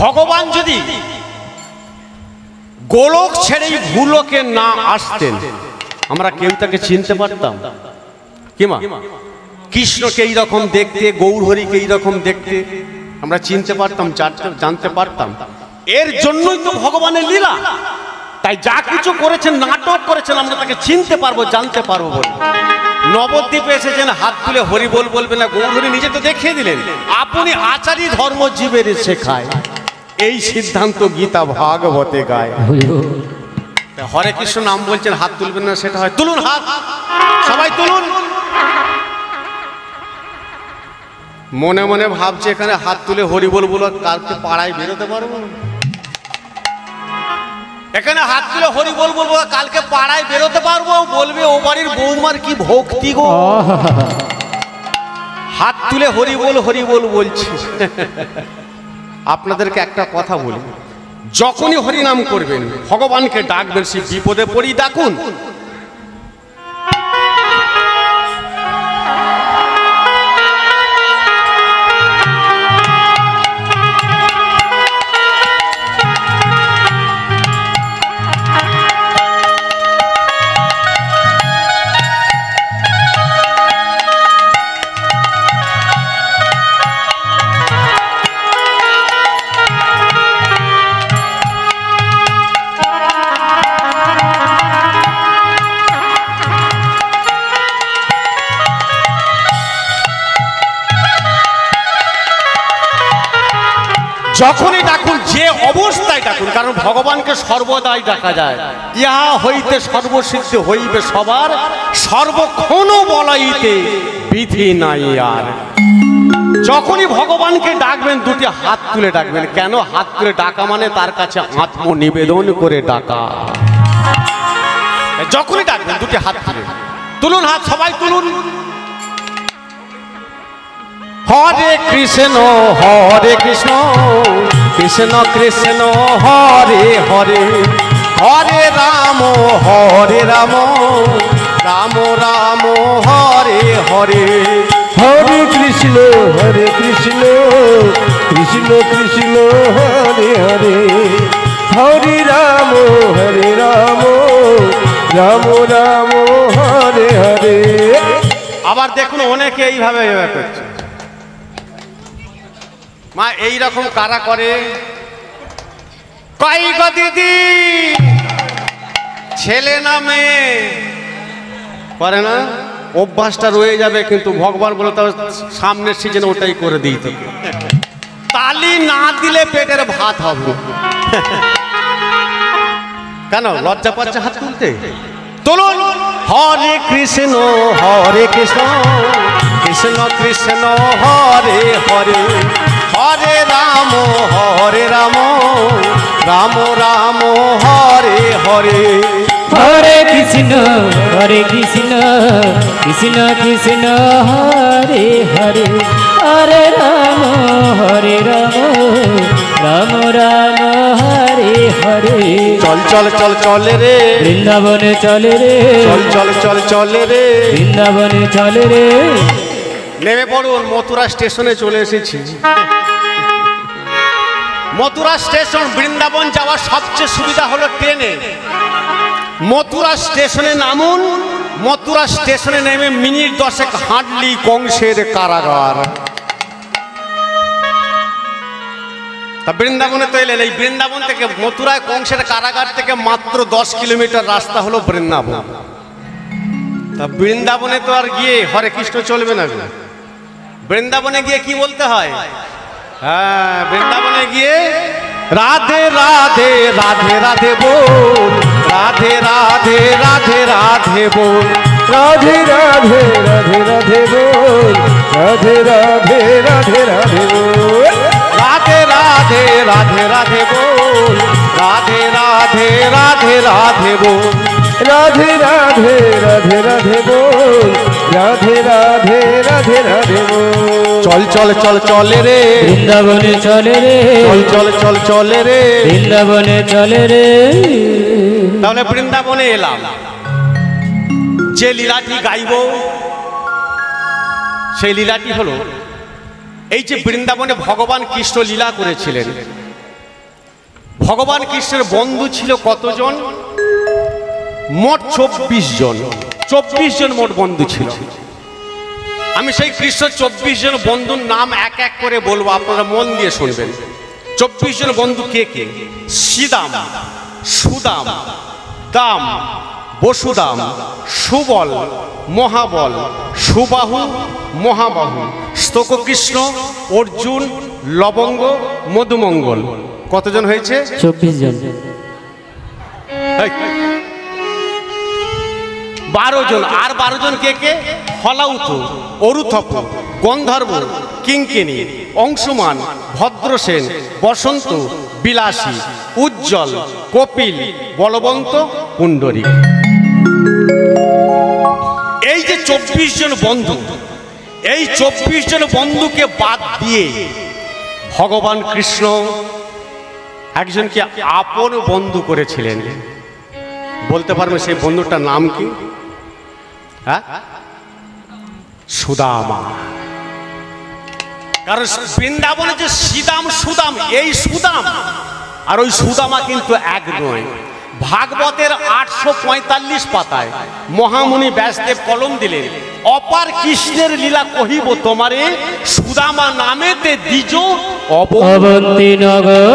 ভগবান যদি গোলক ছেড়ে ভূলোকে না আসতেন, আমরা কেউ তাকে চিনতে পারতাম কি মা? কৃষ্ণকে এইরকম দেখতে, গৌরহরিকে এইরকম দেখতে আমরা চিনতে পারতাম, জানতে পারতাম। এর জন্যই তো ভগবানের লীলা। তাই যা কিছু করেছেন, নাটক করেছেন, আমরা তাকে চিনতে পারবো, জানতে পারবো বলে। নবদ্বীপে এসেছেন, হাত তুলে হরি বল বলবেন না। গৌরহরি নিজে তো দেখিয়ে দিলেন, আপনি আচারী ধর্ম জীবের শেখায়, এই সিদ্ধান্ত গীতা ভাগবতে গায়। হরে কৃষ্ণ নাম বলছেন, হাত তুলবেন না সেটা হয়? তুলুন হাত, সবাই তুলুন। মনে মনে ভাবছে এখানে হাত তুলে হরি বল বলো, কালকে পাড়ায় বেরোতে পারবো না। এখানে হাত তুলে হরি বল বলবো, কালকে পাড়ায় বেরোতে পারবো? বলবে ও বাড়ির বৌমার কি ভক্তি গো। হাত তুলে হরি বল বলছি। আপনাদেরকে একটা কথা বলি, যখনই হরিনাম করবেন, ভগবানকে ডাকবেন, সে বিপদে পড়ি ডাকুন। যখনই ডাকুন, যে অবস্থায় ডাকুন, কারণ ভগবানকে সর্বদাই ডাকা যায়। ইহা হইতে সর্বসিদ্ধ হইবে সবার, সর্বক্ষণ বলাইতে বিধি নাই আর। যখনই ভগবানকে ডাকবেন দুটি হাত তুলে ডাকবেন। কেন হাত তুলে ডাকা? মানে তার কাছে আত্মনিবেদন করে ডাকা। যখনই ডাকবেন দুটি হাত তুলে তুলুন, হাত সবাই তুলুন। হরে কৃষ্ণ হরে কৃষ্ণ কৃষ্ণ কৃষ্ণ হরে হরে, হরে রাম রাম রাম হরে হরে। হরে কৃষ্ণ কৃষ্ণ কৃষ্ণ হরে হরে, হরে রাম রাম রাম হরে হরে। আবার দেখুন অনেকে এইভাবে করছে। মা এইরকম কারা করে? কই গো দিদি, ছেলে না মেয়ে? করে না? অভ্যাসটা রয়ে যাবে, কিন্তু ভগবান বলে তার সামনের সিজনে ওটাই করে দিই। তো তালি না দিলে পেটের ভাত হবে। কেন লজ্জা পাচ্ছে হাত তুলতে? তুলুন। হরে কৃষ্ণ কৃষ্ণ কৃষ্ণ হরে হরে, হরে রাম রাম রাম হরে হরে। হরে কৃষ্ণ কৃষ্ণ কৃষ্ণ হরে হরে, হরে রাম রাম রাম হরে হরে। চল চল চল চলে রে বৃন্দাবনে চলে রে, চল চল চল চলে রে বৃন্দাবনে চলে রে। নেমে পড়ুন, মথুরা স্টেশনে চলে এসেছি। মথুরা স্টেশন, বৃন্দাবন যাওয়ার সবচেয়ে সুবিধা হলো ট্রেনে। মথুরা স্টেশনে নামুন, মথুরা স্টেশনে নেমে মিনিট 10 হাঁটলি কংসের কারাগার। তা বৃন্দাবনে তো এলেন, এই বৃন্দাবন থেকে মথুরায় কংসের কারাগার থেকে মাত্র 10 কিলোমিটার রাস্তা হলো বৃন্দাবন। তা বৃন্দাবনে তো আর গিয়ে হরে কৃষ্ণ চলবে না। বৃন্দাবনে গিয়ে কি বলতে হয়? হ্যাঁ, বৃন্দাবনে গিয়ে রাধে রাধে রাধে রাধে বল, রাধে রাধে রাধে রাধে বল, রাধে রাধে রাধে রাধে বল, রাধে রাধে রাধে রাধে বল, রাধে রাধে রাধে রাধে বল, রাধে রাধে রাধে রাধে বল, রাধে রাধে রাধে রাধে বল, রাধে রাধে রাধে রাধে বল। চল চল চল চলে রে বৃন্দাবনে চলে রে, চল চল চল চলে রে বৃন্দাবনে চলে রে। তাহলে বৃন্দাবনে এলাম, যে লীলাটি গাইব সেই লীলাটি হলো এই যে বৃন্দাবনে ভগবান কৃষ্ণ লীলা করেছিলেন। ভগবান কৃষ্ণের বন্ধু ছিল কতজন? মোট 24 জন। 24 জন মোট বন্ধু ছিল। আমি সেই কৃষ্ণ 24 জন বন্ধুর নাম এক এক করে বলবো, আপনারা মন দিয়ে শুনবেন। 24 জন বন্ধু কে কে? শ্রীদাম, সুদাম, দাম, বসুদাম, সুবল, মহাবল, সুবাহু, মহাবাহু, স্তোককৃষ্ণ, অর্জুন, লবঙ্গ, মধুমঙ্গল। কতজন হয়েছে? 24 জন। 12 জন। আর 12 জন কে কে? হলাউত, অরুথপ, গন্ধর্ব, কিঙ্কিনী, অংশুমান, ভদ্রসেন, বসন্ত, বিলাসী, উজ্জ্বল, কপিল, বলবন্ত, পুণ্ডরিক। এই যে 24 জন বন্ধু, এই 24 জন বন্ধুকে বাদ দিয়ে ভগবান কৃষ্ণ একজনকে আপন বন্ধু করেছিলেন। বলতে পারবেন সেই বন্ধুটার নাম কি? হ্যাঁ, সুদামা। কারণ বৃন্দাবনে যে শ্রীদাম সুদাম, এই সুদাম আর ওই সুদামা কিন্তু এক নয়। ভাগবতের 845 পাতায় মহামুনি ব্যাসদেব কলম দিলেন, অপার কৃষ্ণের লীলা কহিব তোমারে, সুদামা নামেতে দ্বিজ অবন্তী নগর।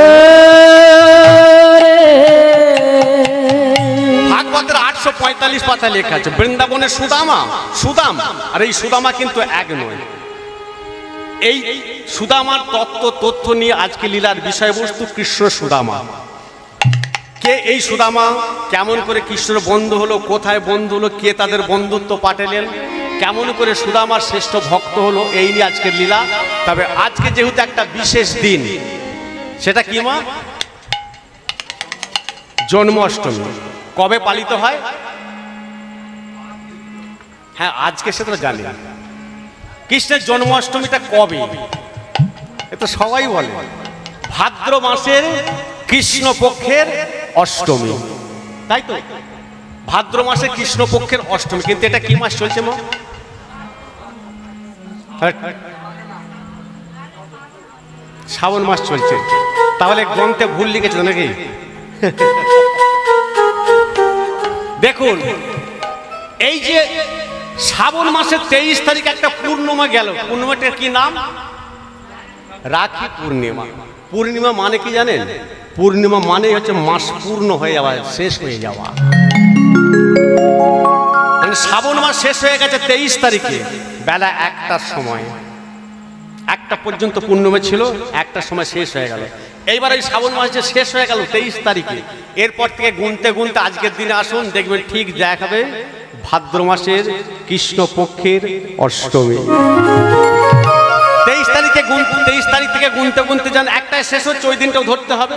ভাগবতের 845 পাতায় লেখা আছে বৃন্দাবনের সুদামা সুদাম, আর এই সুদামা কিন্তু এক নয়। এই সুদামার তথ্য নিয়ে আজকে লীলার বিষয়বস্তু কৃষ্ণ সুদামা। কে এই সুদামা, কেমন করে কৃষ্ণের বন্ধু হলো, কোথায় বন্ধু হলো, কে তাদের বন্ধুত্ব পাঠালেন, কেমন করে সুদামার শ্রেষ্ঠ ভক্ত হলো, এই নিয়ে আজকের লীলা। তবে আজকে যেহেতু একটা বিশেষ দিন, সেটা কি মা? জন্মাষ্টমী। কবে পালিত হয়? হ্যাঁ, আজকে সেটা জানি। কৃষ্ণের জন্মাষ্টমীটা কবে? এটা সবাই বলে ভাদ্র মাসের কৃষ্ণপক্ষের অষ্টমী, তাই তো? ভাদ্র মাসে কৃষ্ণপক্ষের অষ্টমী। কিন্তু এটা কি মাস চলছে মা? শ্রাবণ মাস চলছে। তাহলে গ্রন্থে ভুল লিখেছে নাকি? দেখুন, এই যে শ্রাবণ মাসের 23 তারিখ একটা পূর্ণিমা গেল। পূর্ণিমাটার কি নাম? রাখি পূর্ণিমা। পূর্ণিমা মানে কি জানেন? পূর্ণিমা মানে হচ্ছে মাস পূর্ণ হয়ে যাওয়া, শেষ হয়ে যাওয়া। মানে শ্রাবণ মাস শেষ হয়ে গেছে 23 তারিখে বেলা 1টার সময়। 1টা পর্যন্ত পূর্ণিমা ছিল, 1টার সময় শেষ হয়ে গেল। এইবার এই শ্রাবণ মাস যে শেষ হয়ে গেল 23 তারিখে, এরপর থেকে গুনতে গুনতে আজকের দিনে আসুন, দেখবেন ঠিক দেখাবে ভাদ্র মাসের কৃষ্ণপক্ষের অষ্টমী। 23 তারিখ থেকে গুনতে গুনতে যান, একটাই শেষ হচ্ছে, ওই দিনটাও ধরতে হবে।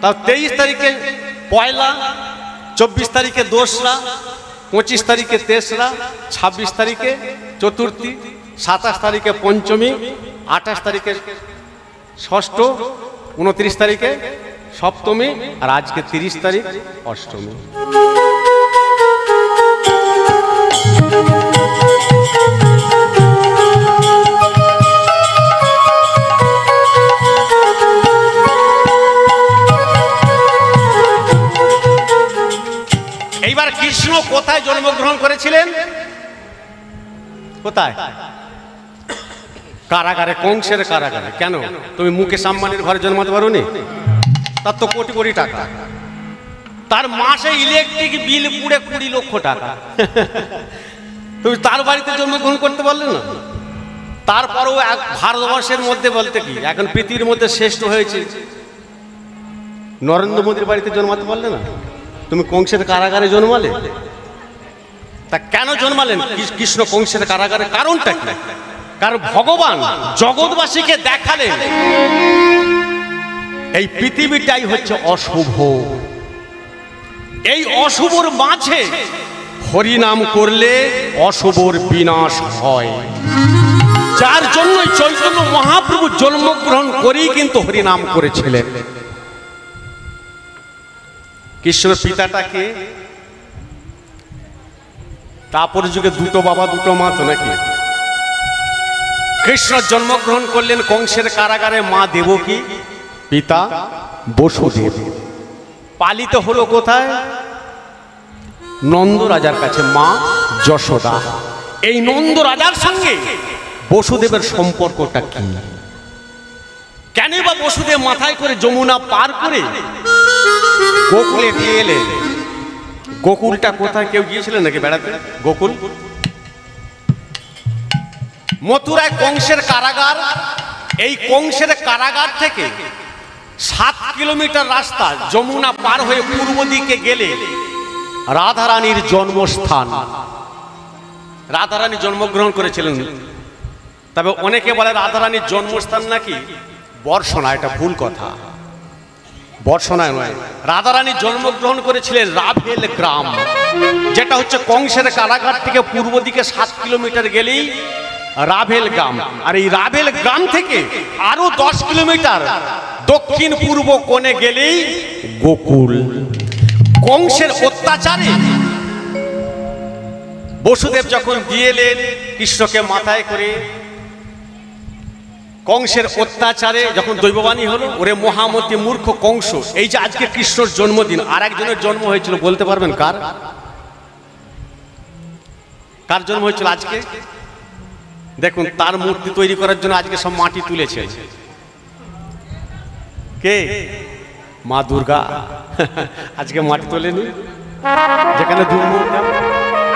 তাও 23 তারিখে পয়লা, 24 তারিখে দোসরা, 25 তারিখে তেসরা, 26 তারিখে চতুর্থী, 27 তারিখে পঞ্চমী, 28 তারিখে ষষ্ঠ, 29 তারিখে সপ্তমী, আর আজকে 30 তারিখ অষ্টমী। এইবার কৃষ্ণ কোথায় জন্মগ্রহণ করেছিলেন? কোথায়? কারাগারে, কংসের কারাগারে। কেন? তুমি মুকেশ আম্বানির ঘরে জন্মাতে পারোনি? তার তো কোটি কোটি টাকা, তার মাসে ইলেকট্রিক বিল পুড়ে 20 লক্ষ টাকা। তুমি তার বাড়িতে জন্মগ্রহণ করতে পারলে না? তারপরেও ভারতবর্ষের মধ্যে বলতে কি, এখন পৃথিবীর মধ্যে শ্রেষ্ঠ হয়েছে, নরেন্দ্র মোদীর বাড়িতে জন্মাতে পারলে না? তুমি কংসের কারাগারে জন্মালে। তা কেন জন্মালেন কৃষ্ণ কংসের কারাগারে? কারণটা কি? কারণ ভগবান জগৎবাসীকে দেখালেন এই পৃথিবীটাই হচ্ছে অশুভ, এই অশুভর মাঝে হরিনাম করলে অশুভর বিনাশ হয়। যার জন্য চৈতন্য মহাপ্রভু জন্মগ্রহণ করেই কিন্তু হরিনাম করেছিলেন। কৃষ্ণের পিতাটাকে, তারপর যুগে দুটো বাবা দুটো মা তো নাকি? কৃষ্ণ জন্মগ্রহণ করলেন কংসের কারাগারে, মা দেবকী, পিতা বসুদেব। পালিত হলো কোথায়? নন্দ রাজার কাছে, মা যশোদা। এই নন্দ রাজার সঙ্গে বসুদেবের সম্পর্কটা কি? কেন বা বসুদেব মাথায় করে যমুনা পার করে গোকুলে দিয়ে এলেন? গোকুলটা কোথায়? কেউ গিয়েছিলেন নাকি বেড়াতে? গোকুল মথুরায় কংসের কারাগার। এই কংসের কারাগার থেকে 7 কিলোমিটার রাস্তা যমুনা পার হয়ে পূর্ব দিকে গেলে রাধারানীর জন্মস্থান। রাধারানী জন্মগ্রহণ করেছিলেন। তবে অনেকে বলে রাধারানীর জন্মস্থান নাকি বর্ষণা। এটা ভুল কথা, বর্ষণায় নয়। রাধারানী জন্মগ্রহণ করেছিলেন রাভেল গ্রাম, যেটা হচ্ছে কংসের কারাগার থেকে পূর্ব দিকে 7 কিলোমিটার গেলেই রাভেল গ্রাম। আর এই রাভেল গ্রাম থেকে আরো 10 কিলোমিটার দক্ষিণ পূর্ব কোণে গেলেই গোকুল। কংসের অত্যাচারে বসুদেব যখন দিয়ে এলেন কৃষ্ণকে মাথায় করে, কংসের অত্যাচারে যখন দৈববাণী হলো, ওরে মহামতি মূর্খ কংস, এই যে আজকে কৃষ্ণর জন্মদিন, আর একজনের জন্ম হয়েছিল, বলতে পারবেন কার? কার জন্ম হয়েছিল আজকে? দেখুন, তার মূর্তি তৈরি করার জন্য আজকে সব মাটি তুলেছে। কে? মা দুর্গা। আজকে মাটি তোলেনি, যেখানে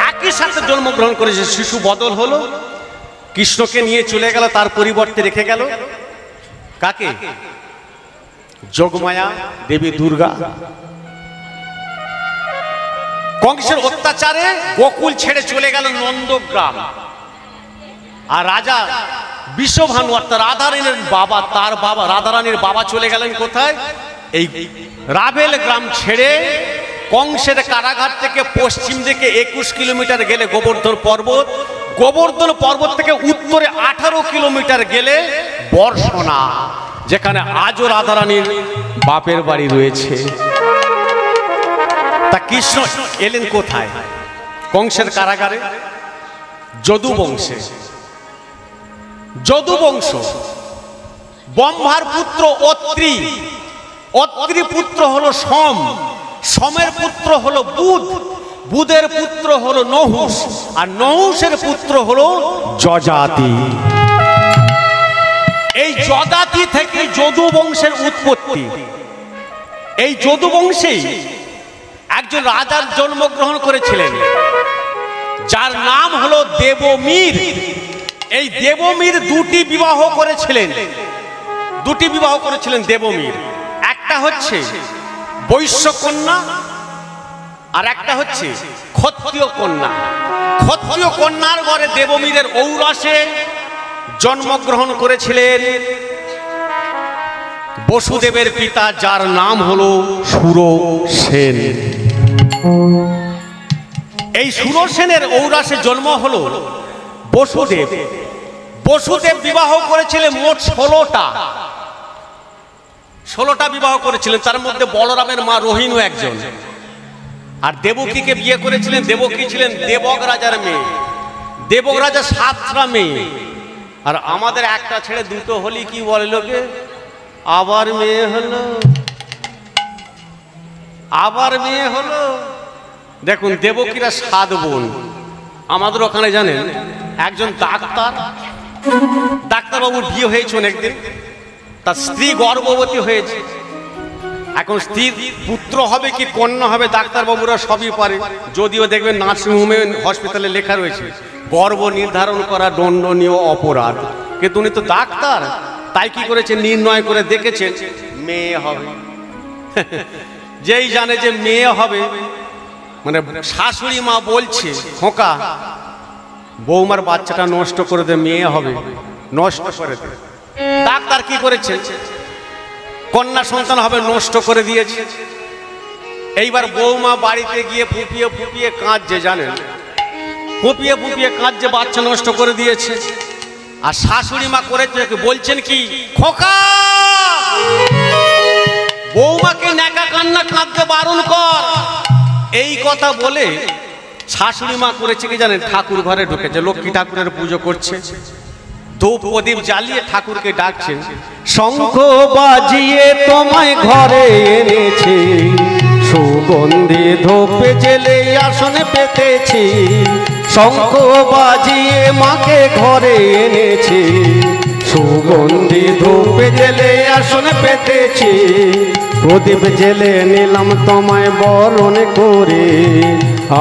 একই সাথে জন্মগ্রহণ করেছে, শিশু বদল হলো, কৃষ্ণকে নিয়ে চলে গেল, তার পরিবর্তে রেখে গেল কাকে? যোগমায়া দেবী দুর্গা। কংসের অত্যাচারে গোকুল ছেড়ে চলে গেল নন্দগ্রাম, আর রাজা বিশ্বভানু অর্থাৎ রাধারানীর বাবা, তার বাবা রাধারানীর বাবা চলে গেলেন কোথায়? এই রাভেল গ্রাম ছেড়ে কংসের কারাগার থেকে পশ্চিম দিকে 21 কিলোমিটার গেলে গোবর্ধন পর্বত, গোবর্ধন পর্বত থেকে উত্তরে 18 কিলোমিটার গেলে বর্ষণা, যেখানে আজও রাধারানীর বাপের বাড়ি রয়েছে। তা কৃষ্ণ এলেন কোথায়? কংসের কারাগারে, যদু বংশে। যদু বংশ, ব্রহ্মার পুত্র অত্রি, অত্রি পুত্র হলো সোম, সোমের পুত্র হলো বুধ, বুধের পুত্র হলো নহুষ, আর নহুষের পুত্র হলো যজাতি। এই যজাতি থেকে যদু বংশের উৎপত্তি। এই যদু বংশে একজন রাজার জন্মগ্রহণ করেছিলেন, যার নাম হলো দেবমীর। এই দেবমীর দুটি বিবাহ করেছিলেন, দুটি বিবাহ করেছিলেন দেবমীর। একটা হচ্ছে বৈশ্য কন্যা, আর একটা হচ্ছে ক্ষত্রিয় কন্যা। ক্ষত্রিয় কন্যার ঘরে দেবমীরের ঔরসে জন্মগ্রহণ করেছিলেন বসুদেবের পিতা, যার নাম হলো সুরসেন। এই সুরসেনের ঔরসে জন্ম হলো বসুদেব। বসুদেব বিবাহ করেছিলেন মোট 16টা বিবাহ করেছিলেন, তার মধ্যে বলরামের মা রোহিণী একজন। আর দেবকীকে বিয়ে করেছিলেন, দেবকী ছিলেন দেবক রাজার মেয়ে। দেবক রাজা 7টা মেয়ে, আর আমাদের একটা ছেড়ে দুটো হলি কি বলে লোকে, আবার মেয়ে হলো, আবার মেয়ে হলো। দেখুন, দেবকীরা 7 বোন। আমাদের ওখানে জানেন একজন ডাক্তার, ডাক্তারবাবুর বিয়ে হয়েছে অনেকদিন, তার স্ত্রী গর্ভবতী হয়েছে। এখন স্ত্রীর পুত্র হবে কি কন্যা হবে ডাক্তারবাবুরা সবই পারে, যদিও দেখবেন নার্সিংহোমে হসপিটালে লেখা রয়েছে গর্ভ নির্ধারণ করা দণ্ডনীয় অপরাধ, কিন্তু উনি তো ডাক্তার, তাই কি করেছে, নির্ণয় করে দেখেছেন মেয়ে হবে। যেই জানে যে মেয়ে হবে, মানে শাশুড়ি মা বলছে খোকা বৌমার বাচ্চাটা নষ্ট করে দে, মেয়ে হবে, নষ্ট করে দে। ডাক্তার কি করেছে, কন্যা সন্তান হবে, নষ্ট করে দিয়েছে। এইবার বৌমা বাড়িতে গিয়ে ফুপিয়ে ফুপিয়ে কাঁদছে, জানেন, ফুপিয়ে ফুপিয়ে কাঁদছে, বাচ্চা নষ্ট করে দিয়েছে। আর শাশুড়ি মা করেছে, বলছেন কি, খোকা বৌমাকে নেকা কান্না কাঁদতে বারণ কর। এই কথা বলে শাশুড়ি মা করেছে কি জানেন, ঠাকুর ঘরে ঢুকেছে, লক্ষ্মী ঠাকুরের পুজো করছে, ধূপ প্রদীপ জ্বালিয়ে ঠাকুরকে ডাকছেন, শঙ্খ বাজিয়ে তোমায় ঘরে এনেছি, সুগন্ধি ধূপ জেলে আসনে পেতেছি, শঙ্খ বাজিয়ে মাকে ঘরে এনেছি, সুগন্ধি ধূপ জেলে আসনে পেতেছি, প্রদীপ জেলে নিলাম তোমায় বরণ করে,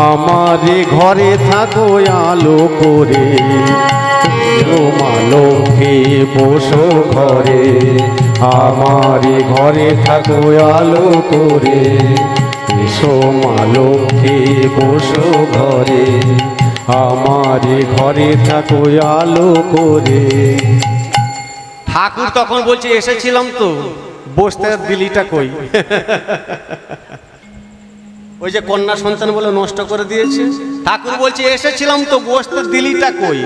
আমারই ঘরে থাকো আলো করে, মা লক্ষ্মী বসো ঘরে, আমারই ঘরে থাকো আলো করে, এসো মা লক্ষ্মী বসো ঘরে, আমারই ঘরে থাকো আলো করে। ঠাকুর তখন বলছে, এসেছিলাম তো, বসতে দিলিটা কই? ওই যে কন্যা সন্তান বলে নষ্ট করে দিয়েছে। ঠাকুর বলছে, এসেছিলাম তো, বসতে দিলিটা কই?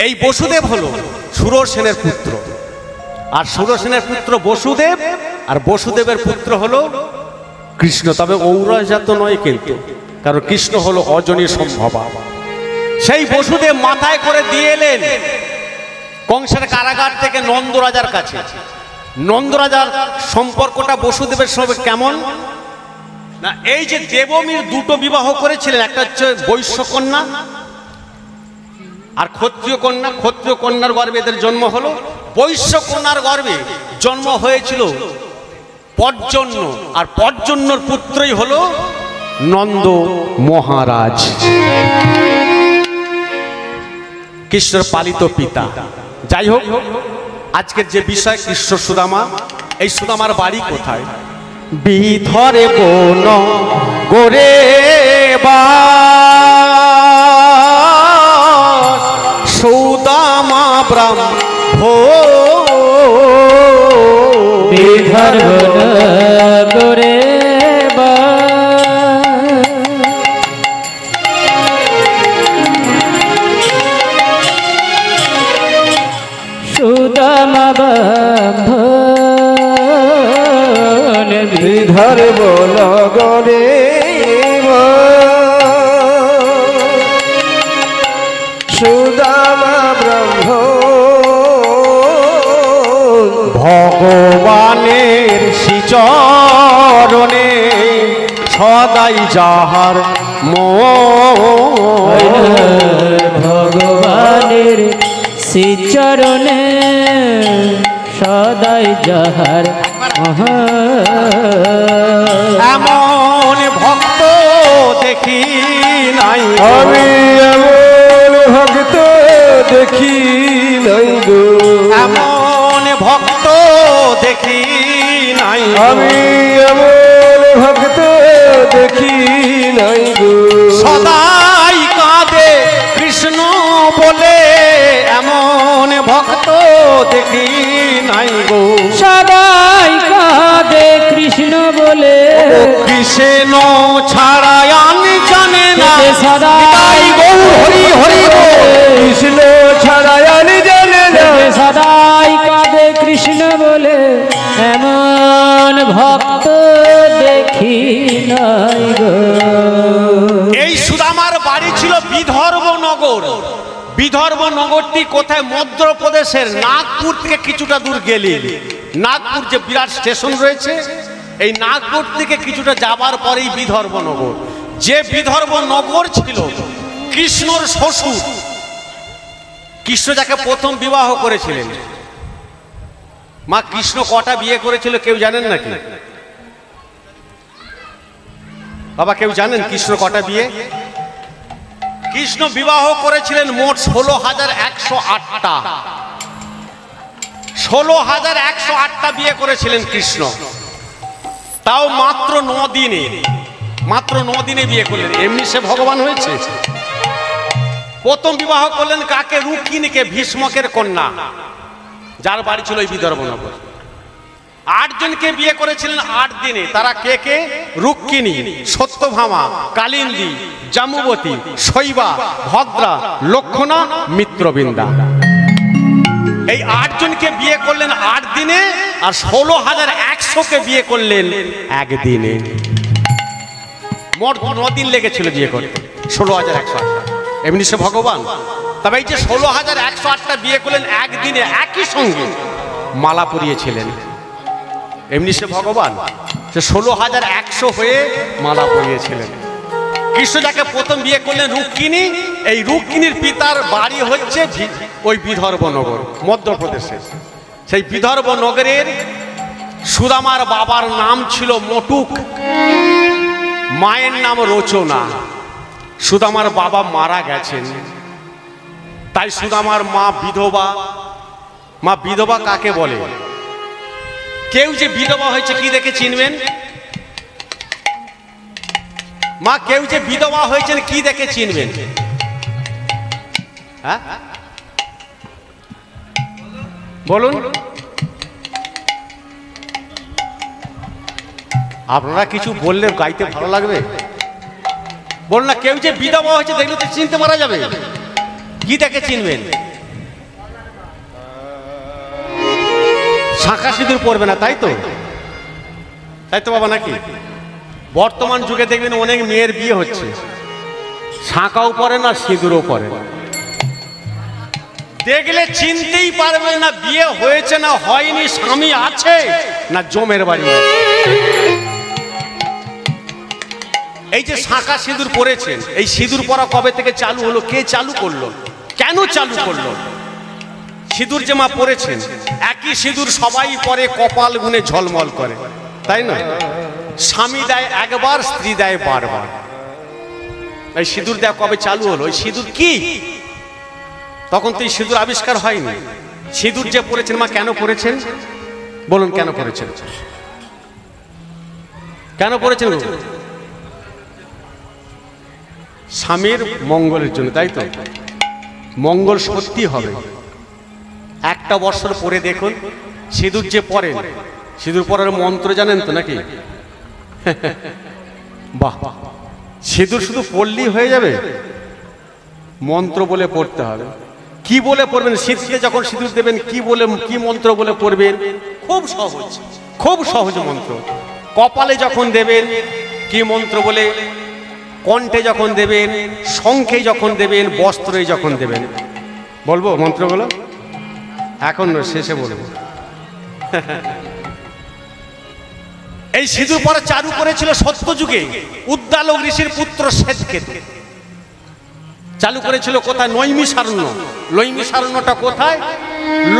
এই বসুদেব হলো সুরসেনের পুত্র। আর সুদর্শনের পুত্র বসুদেব, আর বসুদেবের পুত্র হলো কৃষ্ণ। তবে ঔরজাত নয় কিন্তু, কারণ কৃষ্ণ হলো অজনী সম্ভবা। সেই বসুদেব মাথায় করে দিয়ে এলেন কংসের কারাগার থেকে নন্দরাজার কাছে। নন্দরাজার সম্পর্কটা বসুদেবের সঙ্গে কেমন না, এই যে দেবমীর দুটো বিবাহ করেছিলেন, একটা হচ্ছে বৈশ্যকন্যা আর ক্ষত্রিয় কন্যা। ক্ষত্রিয় কন্যার গর্ভে এদের জন্ম হলো। বৈশ্যকন্যার গর্ভে জন্ম হয়েছিল পর্জন্য, আর পর্জন্যর পুত্রই হলো নন্দ মহারাজ, কৃষ্ণের পালিত পিতা। যাই হোক, আজকের যে বিষয় কৃষ্ণ সুদামা, এই সুদামার বাড়ি কোথায়? বিধরে বন গোরে সুদামা ব্রাহ্ম বিধর গোরে সুদামা বিধর বল গরে সুদামা ব্রহ্ম ভগবানের শ্রীচরণে সদাই যাহার মন, ভগবানের শ্রীচরণে সদাই যাহার এমন ভক্ত দেখি নাই, আমি এমন ভক্ত দেখি নাই গো, এমন ভক্ত দেখি নাই, আমি এমন ভক্ত দেখি নাই গো, সদাই কাঁদে কৃষ্ণ বলে এমন ভক্ত দেখি নাই গো, সবাই কাঁদে কৃষ্ণ বলে কৃষ্ণ ছাড়া আমি জানে না সদাই হরি হরি কৃষ্ণ ছাড়া আমি জানে না, সদাই কাঁদে কৃষ্ণ বলে এমন ভক্ত দেখি নাই গো। এই সুদামার বাড়ি ছিল বিদর্ভ নগর। বিদর্ভ নগরটি কোথায়? মধ্যপ্রদেশের নাগপুর থেকে কিছুটা দূর গেলে, নাগপুর যে বিরাট স্টেশন রয়েছে, এই নাগপুর থেকে কিছুটা যাবার পরেই বিদর্ভ নগর। যে বিদর্ভ নগর ছিল কৃষ্ণর শ্বশুর, কৃষ্ণ যাকে প্রথম বিবাহ করেছিলেন। মা কৃষ্ণ কটা বিয়ে করেছিল কেউ জানেন নাকি? বাবা কেউ জানেন কৃষ্ণ কটা বিয়ে? কৃষ্ণ বিবাহ করেছিলেন মোট 16,108টা। 16,108টা বিয়ে করেছিলেন কৃষ্ণ, তাও মাত্র 9 দিনে। মাত্র 9 দিনে বিয়ে করলেন। এমনি সে ভগবান হয়েছে? প্রথম বিবাহ করলেন কাকে? রুক্মিণীকে, ভীষ্মকের কন্যা, যার বাড়ি ছিল এই বিদর্ভনগর। 8 জনকে বিয়ে করেছিলেন 8 দিনে। তারা কে কে? রুক্মিণী, সত্যভামা, কালিন্দী, জাম্বুবতী, শৈবা, ভদ্রা, লক্ষণা, মিত্রবৃন্দা। এই 8 জনকে বিয়ে করলেন 8 দিনে, আর 16,100কে বিয়ে করলেন একদিনে। মোট 9 দিন লেগেছিল বিয়ে করতে 16,108। এমনি সে ভগবান। তবে এই যে 16,108টা বিয়ে করলেন একদিনে, একই সঙ্গে মালা পরিয়েছিলেন। এমনি সে ভগবান। সে 16,100 হয়ে মালা পরিয়েছিলেন। কৃষ্ণ যাকে প্রথম বিয়ে করলেন রুক্মিণী, এই রুক্মিণীর পিতার বাড়ি হচ্ছে ওই বিদর্ভনগর, মধ্যপ্রদেশে। সেই বিদর্ভনগরের সুদামার বাবার নাম ছিল মটুক, মায়ের নাম রচনা। সুদামার বাবা মারা গেছেন, তাই সুদামার মা বিধবা। মা বিধবা কাকে বলে? কেউ যে বিধবা হয়েছে কি দেখে চিনবেন? মা কেউ যে বিধবা হয়েছেন কি দেখে চিনবেন? হ্যাঁ বলুন। আপনারা কিছু বললে গাইতে ভালো লাগবে। বলুন না, কেউ যে বিধবা হয়েছে দেখলে তো চিনতে পারা যাবে। কি দেখে চিনবেন? শাঁখা সিঁদুর পরবে না, তাই তো? তাই তো বাবা নাকি? বর্তমান যুগে দেখবেন অনেক মেয়ের বিয়ে হচ্ছে, শাঁখাও পরে না, সিঁদুরও পরে না। দেখলে চিনতেই পারবে না বিয়ে হয়েছে না হয়নি, স্বামী আছে না জমের বাড়ি আছে। এই যে শাঁখা সিঁদুর পরেছেন, এই সিঁদুর পরা কবে থেকে চালু হলো? কে চালু করলো? কেন চালু করলো? সিঁদুর যে মা পরেছেন, একই সিঁদুর সবাই পরে, কপাল গুনে ঝলমল করে, তাই না? স্বামী দেয় একবার, স্ত্রী দেয় বারবার। এই সিঁদুর দেওয়া কবে চালু হলো? এই সিঁদুর কি? তখন তো এই সিঁদুর আবিষ্কার হয়নি। সিঁদুর যে পরেছেন মা, কেন পরেছেন বলুন? কেন পরেছেন? কেন পরেছেন? স্বামীর মঙ্গলের জন্য, তাই তো? মঙ্গল সত্যি হবে। একটা বছর পরে দেখুন, সিঁদুর যে পরেন, সিঁদুর পরার মন্ত্র জানেন তো নাকি? বাহ, সিঁদুর শুধু পড়লেই হয়ে যাবে? মন্ত্র বলে পড়তে হবে। কি বলে পড়বেন? শীতকে যখন সিঁদুর দেবেন কি বলে, কি মন্ত্র বলে পড়বেন? খুব সহজ, খুব সহজ মন্ত্র। কপালে যখন দেবেন কি মন্ত্র বলে, কণ্ঠে যখন দেবেন, শঙ্খে যখন দেবেন, বস্ত্রে যখন দেবেন। বলবো মন্ত্রগুলো? এখন শেষে বলবো। এই সিঁদুর পরা চালু করেছিল সত্যযুগে উদ্দালক ঋষির পুত্র শ্বেতকেতু। চালু করেছিল কোথায়? নৈমিষারণ্য। নৈমিষারণ্যটা কোথায়?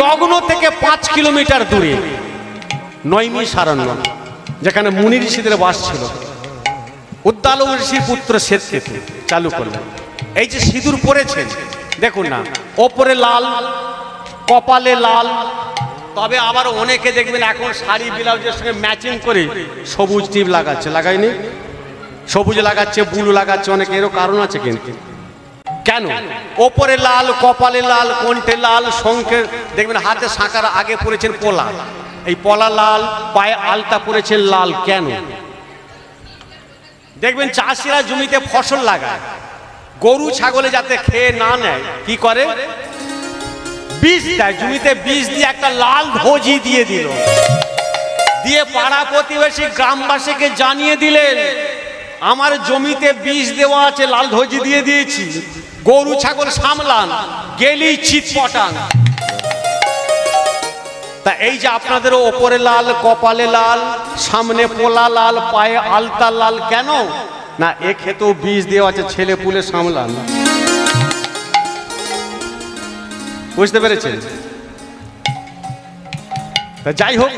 লগ্ন থেকে 5 কিলোমিটার দূরে নৈমিষারণ্য, যেখানে মুনি ঋষিদের বাস ছিল। উদ্দালক ঋষির পুত্র শ্বেতকেতু চালু করলেন। এই যে সিঁদুর পরেছেন দেখুন না, ওপরে লাল, কপালে লাল, তবে আবার অনেকে দেখবেন এখন শাড়ি ব্লাউজের সঙ্গে ম্যাচিং করে সবুজ টিপ লাগাচ্ছে। লাগায়নি? সবুজ লাগাচ্ছে, ব্লু লাগাচ্ছে অনেকে, এরও কারণ আছে। কিন্তু কেন? ওপরে লাল, কপালে লাল, কণ্ঠে লাল, শঙ্খে দেখবেন হাতে শাঁখার আগে পরেছেন পলা, এই পলা লাল, পায়ে আলতা পরেছেন লাল। কেন? দেখবেন চাষিরা জমিতে ফসল লাগায়, গরু ছাগলে যাতে খেয়ে না নেয়, কি করে? বীজ দেয়, জমিতে বীজ দিয়ে একটা লাল ধ্বজি দিয়ে দিল, দিয়ে পাড়া প্রতিবেশী গ্রামবাসীকে জানিয়ে দিলেন আমার জমিতে বীজ দেওয়া আছে, লাল ধ্বজি দিয়ে দিয়েছি, গরু ছাগল সামলান, গেলি চিত পটান। তা এই যে আপনাদের ওপরে লাল, কপালে লাল, সামনে পোলা লাল, পায়ে আলতা লাল, কেন না? এ খেতেও বীজ দেওয়া আছে, ছেলে পুলে সামলান। বুঝতে পেরেছেন? যাই হোক,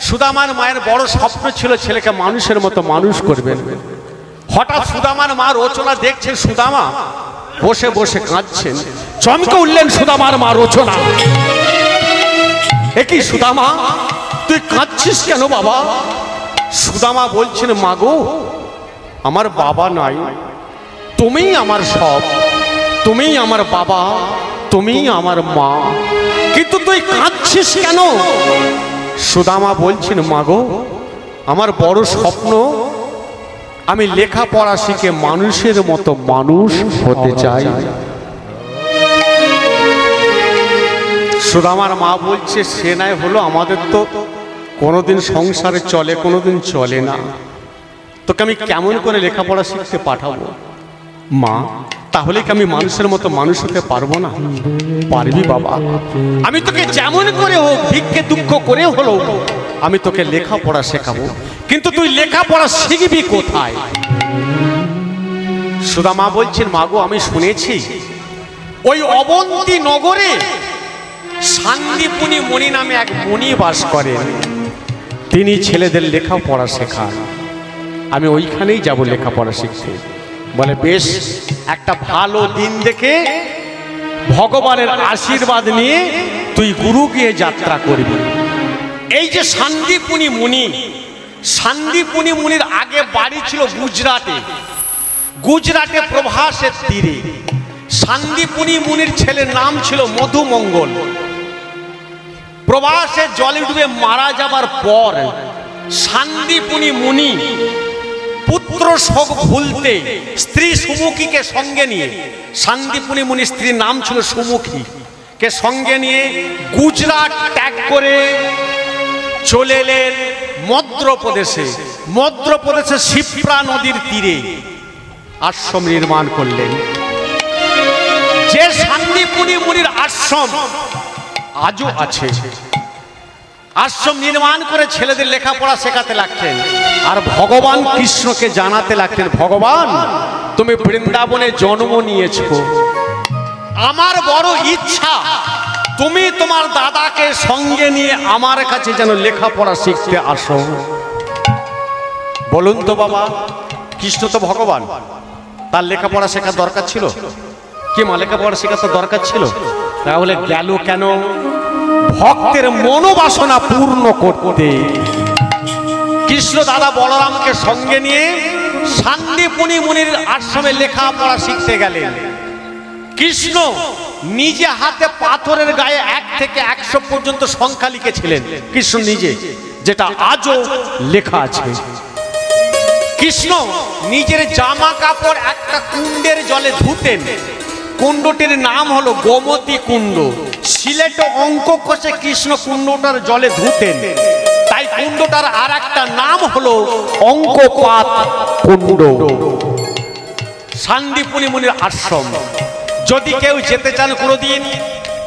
সুদামার মায়ের বড় স্বপ্ন ছিল ছেলেকে মানুষের মতো মানুষ করবেন। হঠাৎ সুদামার মা রচনা দেখছেন, সুদামা বসে বসে কাঁদছেন। চমকে উঠলেন সুদামার মা রচনা। এ কি সুদামা, তুই কাঁদছিস কেন বাবা? সুদামা বলছেন, মা গো, আমার বাবা নাই, তুমিই আমার সব, তুমিই আমার বাবা, তুমিই আমার মা, কিন্তু তুই কাঁদছিস কেন? সুদামা বলছেন, মা গো, আমার বড় স্বপ্ন, আমি লেখাপড়া শিখে মানুষের মতো মানুষ হতে চাই। সুদামার মা বলছে, সে নাই হলো, আমাদের তো কোনোদিন সংসারে চলে, কোনোদিন চলে না, তোকে আমি কেমন করে লেখাপড়া শিখতে পাঠাবো? মা, তাহলে কি আমি মানুষের মতো মানুষ হতে পারবো না? পারবি বাবা, আমি তোকে যেমন করে হোক, ভিক্ষে দুঃখ করে হলো আমি তোকে লেখাপড়া শেখাবো, কিন্তু তুই লেখাপড়া শিখবি কোথায়? সুদামা বলছেন, মাগো, আমি শুনেছি ওই অবন্তী নগরে শান্তিপুনি মণি নামে এক মণি বাস করেন, তিনি ছেলেদের লেখাপড়া শেখান, আমি ওইখানেই যাব লেখাপড়া শিখতে। বলে বেশ, একটা ভালো দিন দেখে ভগবানের আশীর্বাদ নিয়ে তুই গুরু গিয়ে যাত্রা করবি। এই যে শান্তিপুনি মুনি, শান্তিপুনি মুনির আগে বাড়ি ছিল গুজরাটে, গুজরাটে প্রভাসের তীরে। শান্তিপুনি মুনির ছেলের নাম ছিল মধুমঙ্গল। প্রভাসে জলে ডুবে মারা যাবার পর শান্তিপুনি মুনি পুত্র শোক ভুলতে স্ত্রী সুমুখীকে সঙ্গে নিয়ে, শান্তিপুনি মুনির স্ত্রীর নাম ছিল সুমুখী, কে সঙ্গে নিয়ে গুজরাট ত্যাগ করে চলে এলেন মধ্যপ্রদেশে। মধ্যপ্রদেশে শিপ্রা নদীর তীরে আশ্রম নির্মাণ করলেন। যে শান্তিপুরী মুনির আশ্রম আজও আছে। আশ্রম নির্মাণ করে ছেলেদের লেখাপড়া শেখাতে লাগলেন, আর ভগবান কৃষ্ণকে জানাতে লাগলেন, ভগবান তুমি বৃন্দাবনে জন্ম নিয়েছো, আমার বড় ইচ্ছা তুমি তোমার দাদাকে সঙ্গে নিয়ে আমার কাছে যেন লেখাপড়া শিখতে আসো। বলুন তো বাবা, কৃষ্ণ তো ভগবান, তার লেখাপড়া শেখার দরকার ছিল কি? মা লেখাপড়া শেখার তো দরকার ছিল, তাহলে গেল কেন? ভক্তের মনোবাসনা পূর্ণ করতে। কৃষ্ণ দাদা বলরামকে সঙ্গে নিয়ে শান্তিপুরী মুনির আশ্রমে লেখাপড়া শিখতে গেলেন। কৃষ্ণ নিজে হাতে পাথরের গায়ে 1 থেকে 100 পর্যন্ত সংখ্যা লিখেছিলেন, কৃষ্ণ নিজে, যেটা আজও লেখা আছে। কৃষ্ণ নিজের জামা কাপড় একটা কুণ্ডের জলে ধুতেন। কুণ্ডটির নাম হলো গোমতী কুণ্ড। সিলেটে অঙ্ক কষে কৃষ্ণ কুণ্ডটার জলে ধুতেন, তাই কুণ্ডটার আর একটা নাম হলো অঙ্কপাত কুণ্ড। শান্তিপুরী মুনির আশ্রম যদি কেউ যেতে চান কোনোদিন,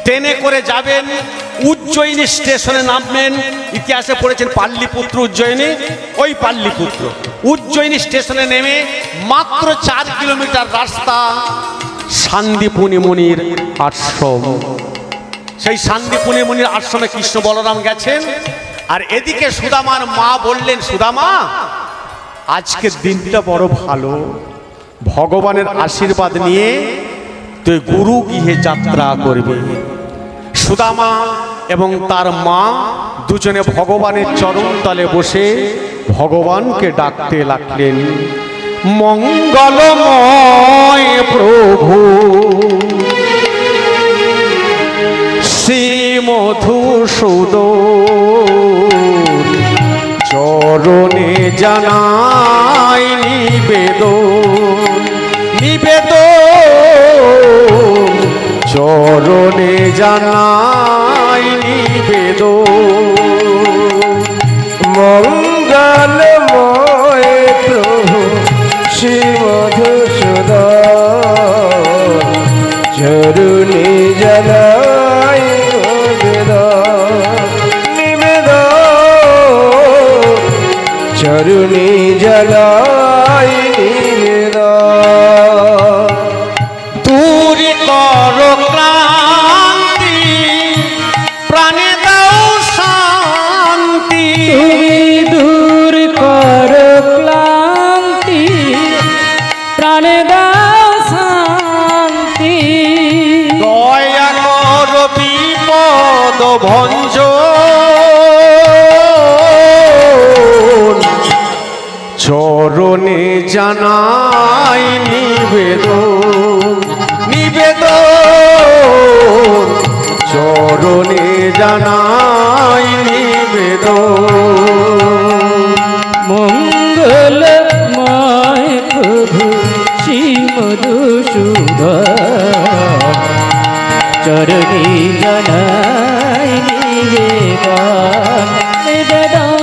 ট্রেনে করে যাবেন, উজ্জয়িনী স্টেশনে নামবেন। ইতিহাসে পড়েছেন পাল্লিপুত্র উজ্জয়িনী, ওই পাল্লিপুত্র উজ্জয়িনী স্টেশনে নেমে মাত্র 4 কিলোমিটার রাস্তা শান্তিপুরী মুনির আশ্রম। সেই শান্তিপুরী মুনির আশ্রমে কৃষ্ণ বলরাম গেছেন। আর এদিকে সুদামার মা বললেন, সুদামা আজকের দিনটা বড় ভালো, ভগবানের আশীর্বাদ নিয়ে তুই গুরু গৃহে যাত্রা করবি। সুদামা এবং তার মা দুজনে ভগবানের চরণ তলে বসে ভগবানকে ডাকতে লাগলেন, মঙ্গলময় প্রভু শ্রী মধুসূদন চরণে জানাই নিবেদন, নিবেদন চরণে জানাই নিবেদন। মঙ্গলময় প্রভু শ্রী মধুসূদন চরণে জানাই নিবেদন, চরণে জানাই নিবেদন। দূর কর ক্লান্তি, প্রাণে দাও শান্তি, তুমি দূর কর ক্লান্তি, প্রাণে দাও শান্তি, দয়া কর বিপদ ভঞ্জন, চরণে জানাই নিবেদন, নিবেদন চরণে জানাই নিবেদন। মঙ্গলময় প্রভু শ্রী মধুসূদন চরণে জানাই নিবেদন, নিবেদন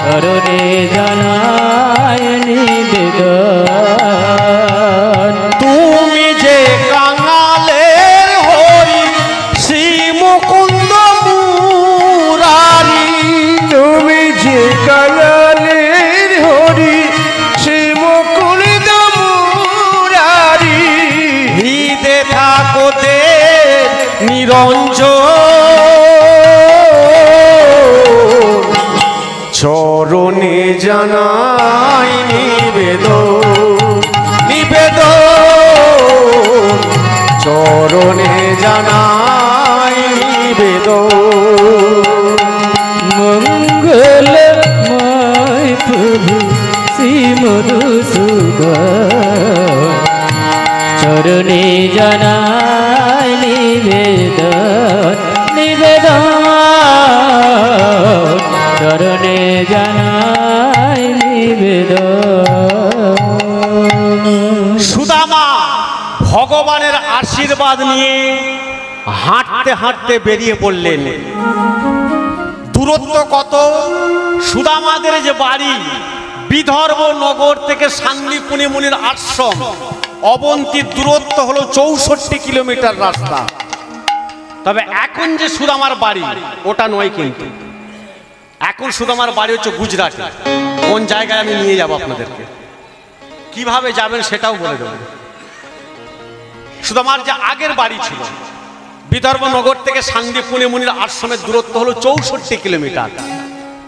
চরণে জানাই নিবেদন। তুমি যে কাঙালের হরি শ্রী মুকুন্দ মুরারি, তুমি যে কাঙালের হরি শ্রী মুকুন্দ মুরারি, হৃদে থাকো দেব নিরঞ্জন, চরণে জানাই নিবেদন, নিবেদন চরণে জানাই নিবেদন। মঙ্গলময় প্রভু শ্রী মধুসূদন চরণে জানাই নিবেদন, নিবেদন চরণে জানাই নিবেদন। সুদামা ভগবানের আশীর্বাদ নিয়ে হাঁটতে হাঁটতে বেরিয়ে পড়লেন। দূরত্ব কত? সুদামাদের যে বাড়ি বিদর্ভ নগর থেকে শান্তিপুনি মুনির আশ্রম অবন্তীর দূরত্ব হলো 64 কিলোমিটার রাস্তা। তবে এখন যে সুদামার বাড়ি ওটা নয়, কিন্তু এখন সুদামার বাড়ি হচ্ছে গুজরাটে। কোন জায়গায় আমি নিয়ে যাব আপনাদেরকে, কিভাবে যাবেন সেটাও বলে দেব। সুদামার যে আগের বাড়ি ছিল বিদর্ভ নগর থেকে শান্তিপুনি মুনির আশ্রমের দূরত্ব হলো 64 কিলোমিটার।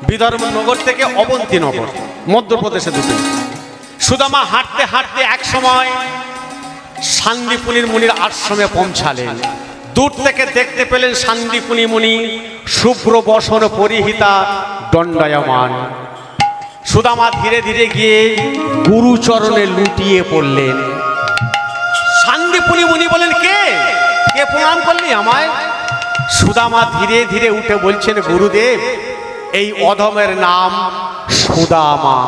বিদর্ভ নগর থেকে অবন্তী নগর মধ্যপ্রদেশে দুটো। সুদামা হাঁটতে হাঁটতে এক সময় শান্তিপুনি মুনির আশ্রমে পৌঁছালেন। দূর থেকে দেখতে পেলেন শান্তিপুনি মুনি শুভ্র বসন পরিহিতা দণ্ডায়মান। সুদামা ধীরে ধীরে গিয়ে গুরুচরণে লুটিয়ে পড়লেন। শান্তিপুনি মুনি বলেন, কে কে প্রণাম করলি আমায়? সুদামা ধীরে ধীরে উঠে বলছেন, গুরুদেব, এই অধমের নাম সুদামা।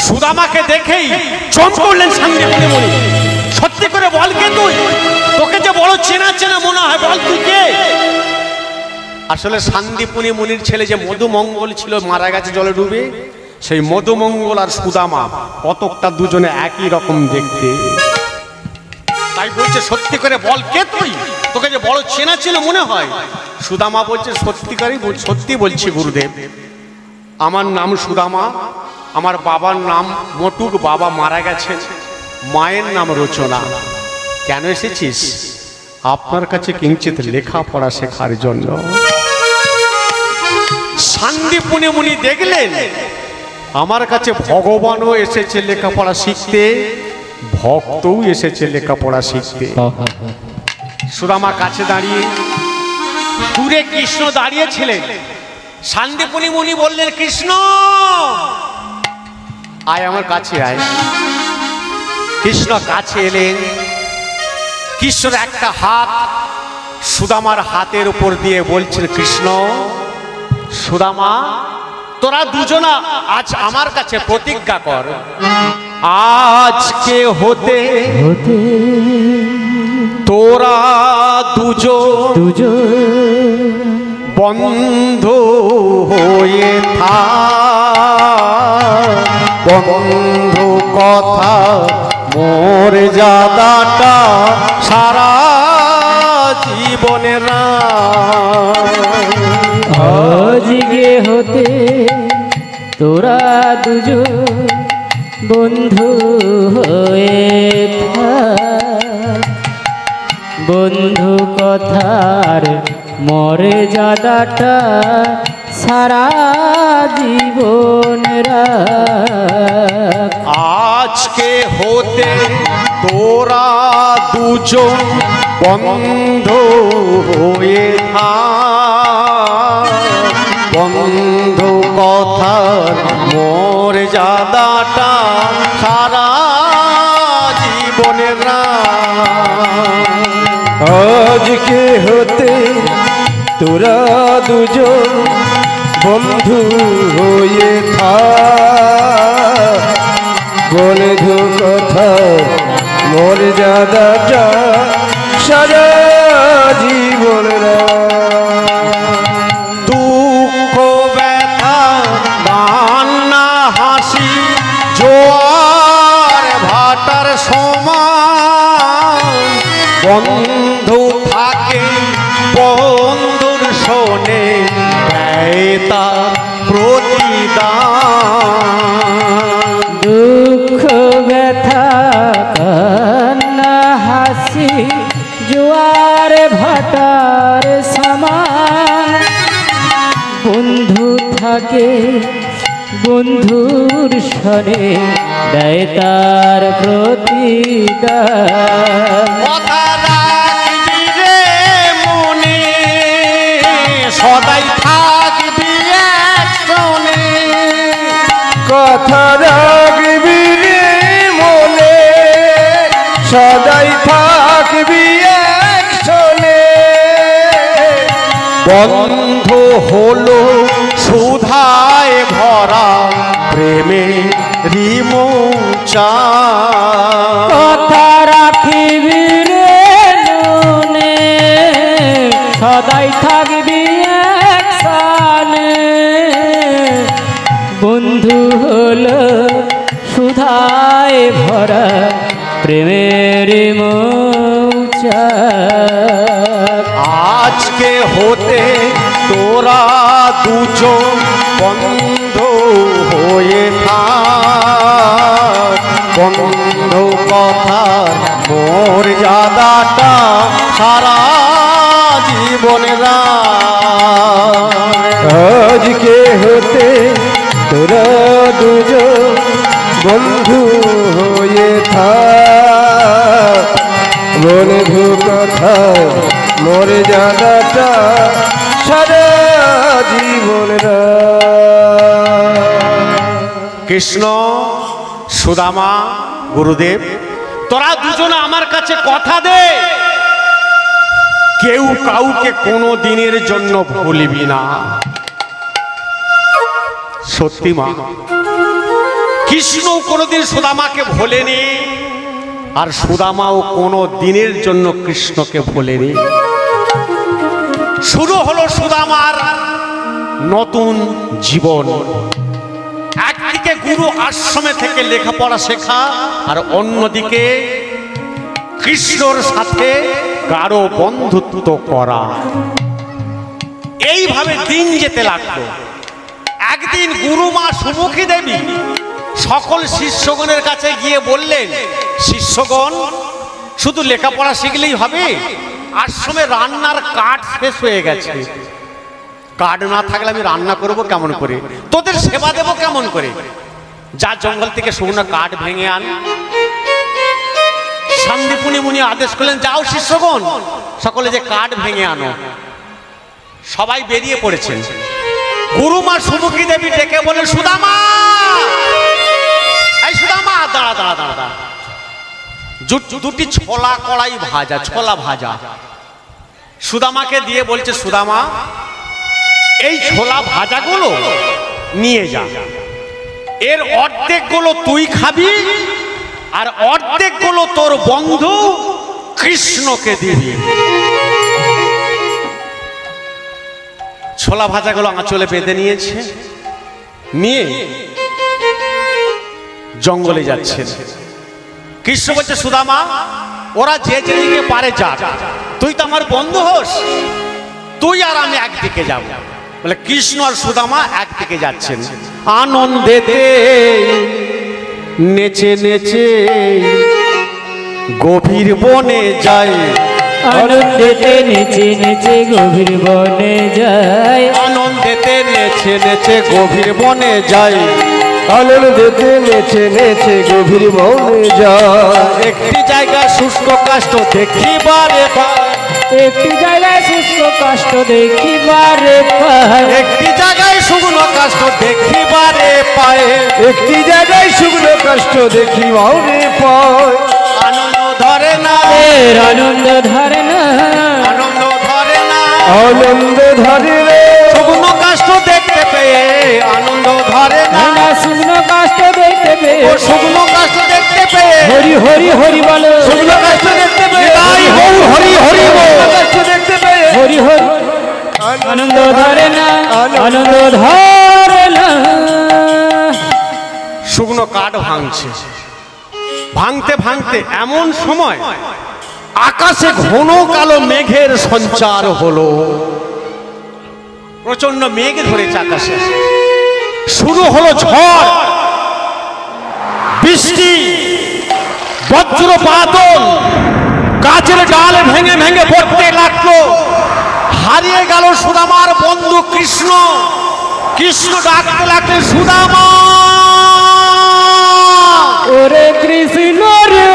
সুদামাকে দেখেই চমকে উঠলেন শান্তিপুনি মুনি। সত্যি করে বল, কে তুই? তোকে যে বড় চেনা চেনা মনে হয়, বল তুই কে? আসলে শান্তিপুনি মুনির ছেলে যে মধুমঙ্গল ছিল মারা গেছে জলে ডুবে, সেই মধুমঙ্গল আর সুদামা কতকটা দুজনে একই রকম দেখতে। তাই বলছে, সত্যি করে বল, কে তুই? তোকে যে বড় চেনা ছিল মনে হয়। সুদামা বলছে, সত্যি বলছি গুরুদেব, আমার নাম সুদামা। আমার বাবার নাম মটুক, বাবা মারা গেছেন। মায়ের নাম রচনা। কেন এসেছিস? আপনার কাছে কিঞ্চিত লেখাপড়া শেখার জন্য। শান্তিপুনি মুনি দেখলেন আমার কাছে ভগবানও এসেছে লেখাপড়া শিখতে, ভক্তও এসেছে লেখাপড়া শিখতে। সুদামা কাছে দাঁড়িয়ে, দূরে কৃষ্ণ দাঁড়িয়েছিলেন। শান্তিপুনি মুনি বললেন, কৃষ্ণ আয় আমার কাছে আয়। কৃষ্ণ কাছে এলেন। কৃষ্ণর একটা হাত সুদামার হাতের উপর দিয়ে বলছেন, কৃষ্ণ, সুদামা, তোরা দুজনা আজ আমার কাছে প্রতিজ্ঞা কর, আজকে হতে তোরা দুজন বন্ধু হয়ে থাক। বন্ধু কথা মর্যাদাটা সারা জীবনের। আজকে হতে তোরা দুজন বন্ধু হয়ে থাক। বন্ধু কথার মর্যাদাটা সারা জীবন রাখ। আজকে হতে তোরা দুজন বন্ধু হয়ে থাক। বন্ধু কথার মর্যাদাটা সারা জীবনের। আজকে হতে তোরা দুজন বন্ধু হয়ে থাক। বন্ধু কথা মর্যাদাটা সারা জীবন। দুঃখ ব্যথা কান্না হাসি জোয়ার ভাটার সমান বন্ধু থাকে বন্ধুর শোনে দেয় তার প্রতিদান। দুঃখ ব্যথা কান্না হাসি জোয়ার ভাটার সমান বন্ধু থাকে বন্ধুর শনে দেয় তার প্রতিদান। কথা রাখবি রে মনে, সদাই থাকবি একসনে। কথা রাখবি রে মনে, সদাই থাকবি একসনে। বন্ধু হলো সুধায় ভরা প্রেমে রিমোচা। কথা রাখিবি রে মনে, বন্ধু হলো সুধায় ভরা প্রেমের মৌচাক। আজকে হতে তোরা দুজন বন্ধু হয়ে থাক, বন্ধু কথার মর্যাদাটা সারা জীবনে রাখ। আজকে হতে তোরা দুজন বন্ধু হয়ে থাক, বন্ধু কথা মর্যাদাটা সারা জীবন কৃষ্ণ, সুদামা, গুরুদেব, তোরা দুজনে আমার কাছে কথা দে, কেউ কাউকে কোনো দিনের জন্য ভুলবি না। সত্যি মা, কৃষ্ণ কোনোদিন সুদামাকে ভোলেনি, আর সুদামাও কোনো দিনের জন্য কৃষ্ণকে ভোলেনি। শুরু হলো সুদামার নতুন জীবন। একদিকে গুরু আশ্রমে থেকে লেখাপড়া শেখা, আর অন্যদিকে কৃষ্ণর সাথে গাঢ় বন্ধুত্ব করা। এইভাবে দিন যেতে লাগলো। একদিন গুরুমা সুমুখী দেবী সকল শিষ্যগণের কাছে গিয়ে বললেন, শিষ্যগণ, শুধু লেখাপড়া শিখলেই হবে? আশ্রমে রান্নার কাঠ শেষ হয়ে গেছে, কাঠ না থাকলে আমি রান্না করব কেমন করে, তোদের সেবা দেব কেমন করে? যা জঙ্গল থেকে শুকনো কাঠ ভেঙে আন। সন্দীপুনি মুনি আদেশ করলেন, যাও শিষ্যগণ, সকলে যে কাঠ ভেঙে আনো। সবাই বেরিয়ে পড়েছেন। গুরুমা সুমুখী দেবী ডেকে বলেন, সুদামা, এই সুদামা, দাঁড়া দাঁড়া দাঁড়া দাঁড়া, দুটি ছোলা কড়াই ভাজা, ছোলা ভাজা সুদামাকে দিয়ে বলছে, সুদামা, এই ছোলা ভাজাগুলো নিয়ে যা, এর অর্ধেক গুলো তুই খাবি, আর অর্ধেক গুলো তোর বন্ধু কৃষ্ণকে দিবি। ছোলা ভাজাগুলো আঁচলে বেঁধে নিয়েছে, নিয়ে জঙ্গলে যাচ্ছে। কৃষ্ণ বলছে, সুদামা, ওরা যে যেদিকে পারে যাক, তুই তো আমার বন্ধু হোস, তুই আর আমি একদিকে যাব। বলে কৃষ্ণ আর সুদামা একদিকে যাচ্ছেন। আনন্দেতে নেচে নেচে গভীর বনে যায়, আনন্দেতে নেচে নেচে গভীর বনে যায়, আনন্দেতে নেচে নেচে গভীর বনে যায়, আনন্দেতে নেচে নেচে গভীর বনে যায়। একটি জায়গায় শুষ্ক কাষ্ঠ দেখিবারে পায়, একটি জায়গায় শুষ্ক কাষ্ঠ দেখিবারে পায়, একটি জায়গায় শুকনো কাষ্ঠ দেখিবারে পায়, একটি জায়গায় শুকনো কাষ্ঠ দেখিবারে পায়। আনন্দ ধরে না, এর আনন্দ ধরে না, আনন্দ ধরে না, আনন্দ ধরে রে, শুকনো কাষ্ঠ দেখতে পেয়ে আনন্দ ধরে না, না শুকনো কাষ্ঠ দেখতে পেয়ে, ও শুকনো কাষ্ঠ দেখতে পেয়ে, হরি হরি হরি বলো, শুকনো কাষ্ঠ দেখতে পেয়ে, হরি হরি হরি বল, কাষ্ঠ দেখতে পেয়ে হরি হরি, আনন্দ ধরে না, আনন্দ ধরে না। শুকনো কাঠ ভাঙছে, ভাঙতে ভাঙতে এমন সময় আকাশে ঘন কালো মেঘের সঞ্চার হলো। প্রচন্ড মেঘ ধরেছে আকাশে, শুরু হলো ঝড় বৃষ্টি, বজ্রপাতন, গাছের ডাল ভেঙে ভেঙে পড়তে লাগলো। হারিয়ে গেল সুদামার বন্ধু কৃষ্ণ। কৃষ্ণ ডাকতে লাগলেন, সুদামা, ওরে কৃষ্ণ রে,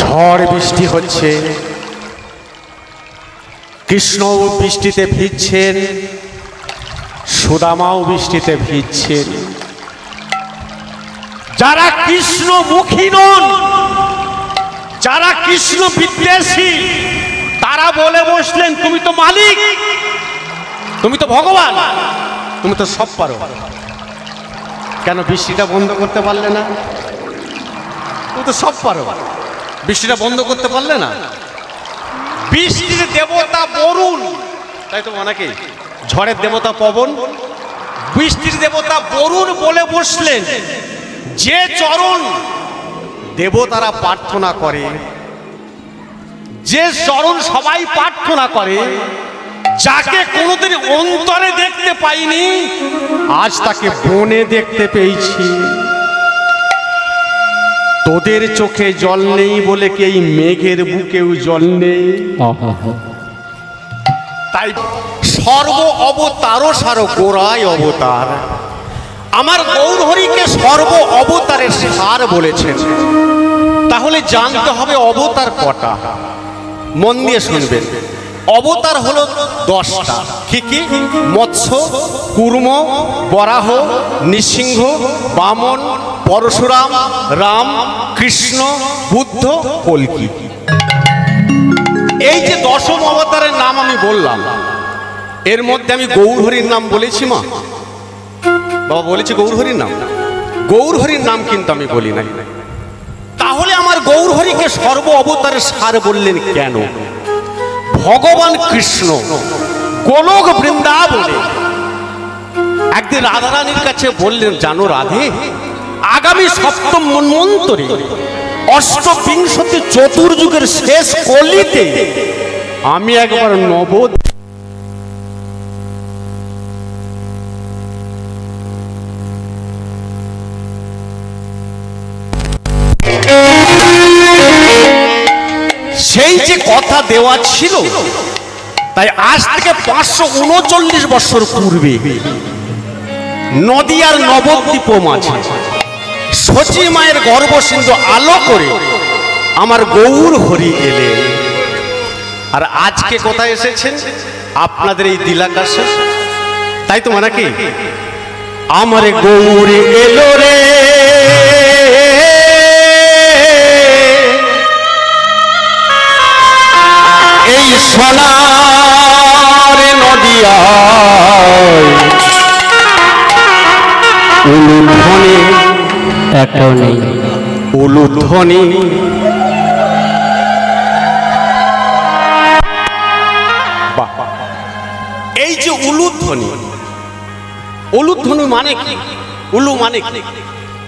ঝড় বৃষ্টি হচ্ছে, কৃষ্ণ বৃষ্টিতে ভিজছেন, সুদামাও বৃষ্টিতে ভিজছেন। যারা কৃষ্ণ মুখী নন, যারা কৃষ্ণ বিদ্বেষী, তারা বলে বসলেন, তুমি তো মালিক, তুমি তো ভগবান, তুমি তো সব পারো, কেন বৃষ্টিটা বন্ধ করতে পারলে না? তুমি তো সব পারো, বৃষ্টিটা বন্ধ করতে পারলে না? বৃষ্টির দেবতা বরুণ, তাই তো অনেকে ঝড়ের দেবতা পবন, বৃষ্টির দেবতা বরুণ বলে বসলেন যে চরণ দেবতারা প্রার্থনা করে, যে চরণ সবাই প্রার্থনা করে, যাকে কোনোদিন অন্তরে দেখতে পাইনি আজ তাকে বনে দেখতে পেয়েছি। তোদের চোখে জল নেই বলে কি এই মেঘের বুকেও জল নেই? তাই সর্ব অবতার সার গোড়ায় অবতার, আমার গৌরহরিকে সর্ব অবতারের সার বলেছেন। তাহলে জানতে হবে অবতার কটা। মন দিয়ে শুনবেন। অবতার হলো 10টা। কি কি? মৎস্য, কুর্ম, বরাহ, নৃসিংহ, বামন, পরশুরাম, রাম, কৃষ্ণ, বুদ্ধ, কল্কি। এই যে 10ম অবতারের নাম আমি বললাম, এর মধ্যে আমি গৌরহরির নাম বলেছি মা বাবা, বলেছি গৌরহরির নাম। গৌরহরির নাম কিন্তু আমি বলি নাই। তাহলে আমার গৌরহরিকে সর্ব অবতারের সার বললেন কেন? ভগবান কৃষ্ণ গোলক বৃন্দাবনে একদিন রাধারানীর কাছে বললেন, জানো রাধে, আগামী 7ম মন্বন্তরে অষ্টবিংশতি চতুর্যুগের শেষ কলিতে আমি একবার নব সেই যে কথা দেওয়া ছিল, তাই আজ থেকে 539 বছর পূর্বে নদিয়ার নবদ্বীপ মাঝে সচী মায়ের গর্ভসিন্ধু আলো করে আমার গৌর হরি এলেন। আর আজকে কোথায় এসেছেন? আপনাদের এই দিলাকাশে। তাই তো মানে কি, আমার গৌর এলো রে, এই সোনার নদিয়ায় উলুধ্বনি একটাও নেই। উলুধ্বনি এই যে উলুধ্বনি, উলুধ্বনি মানে কি? উলু মানে কি?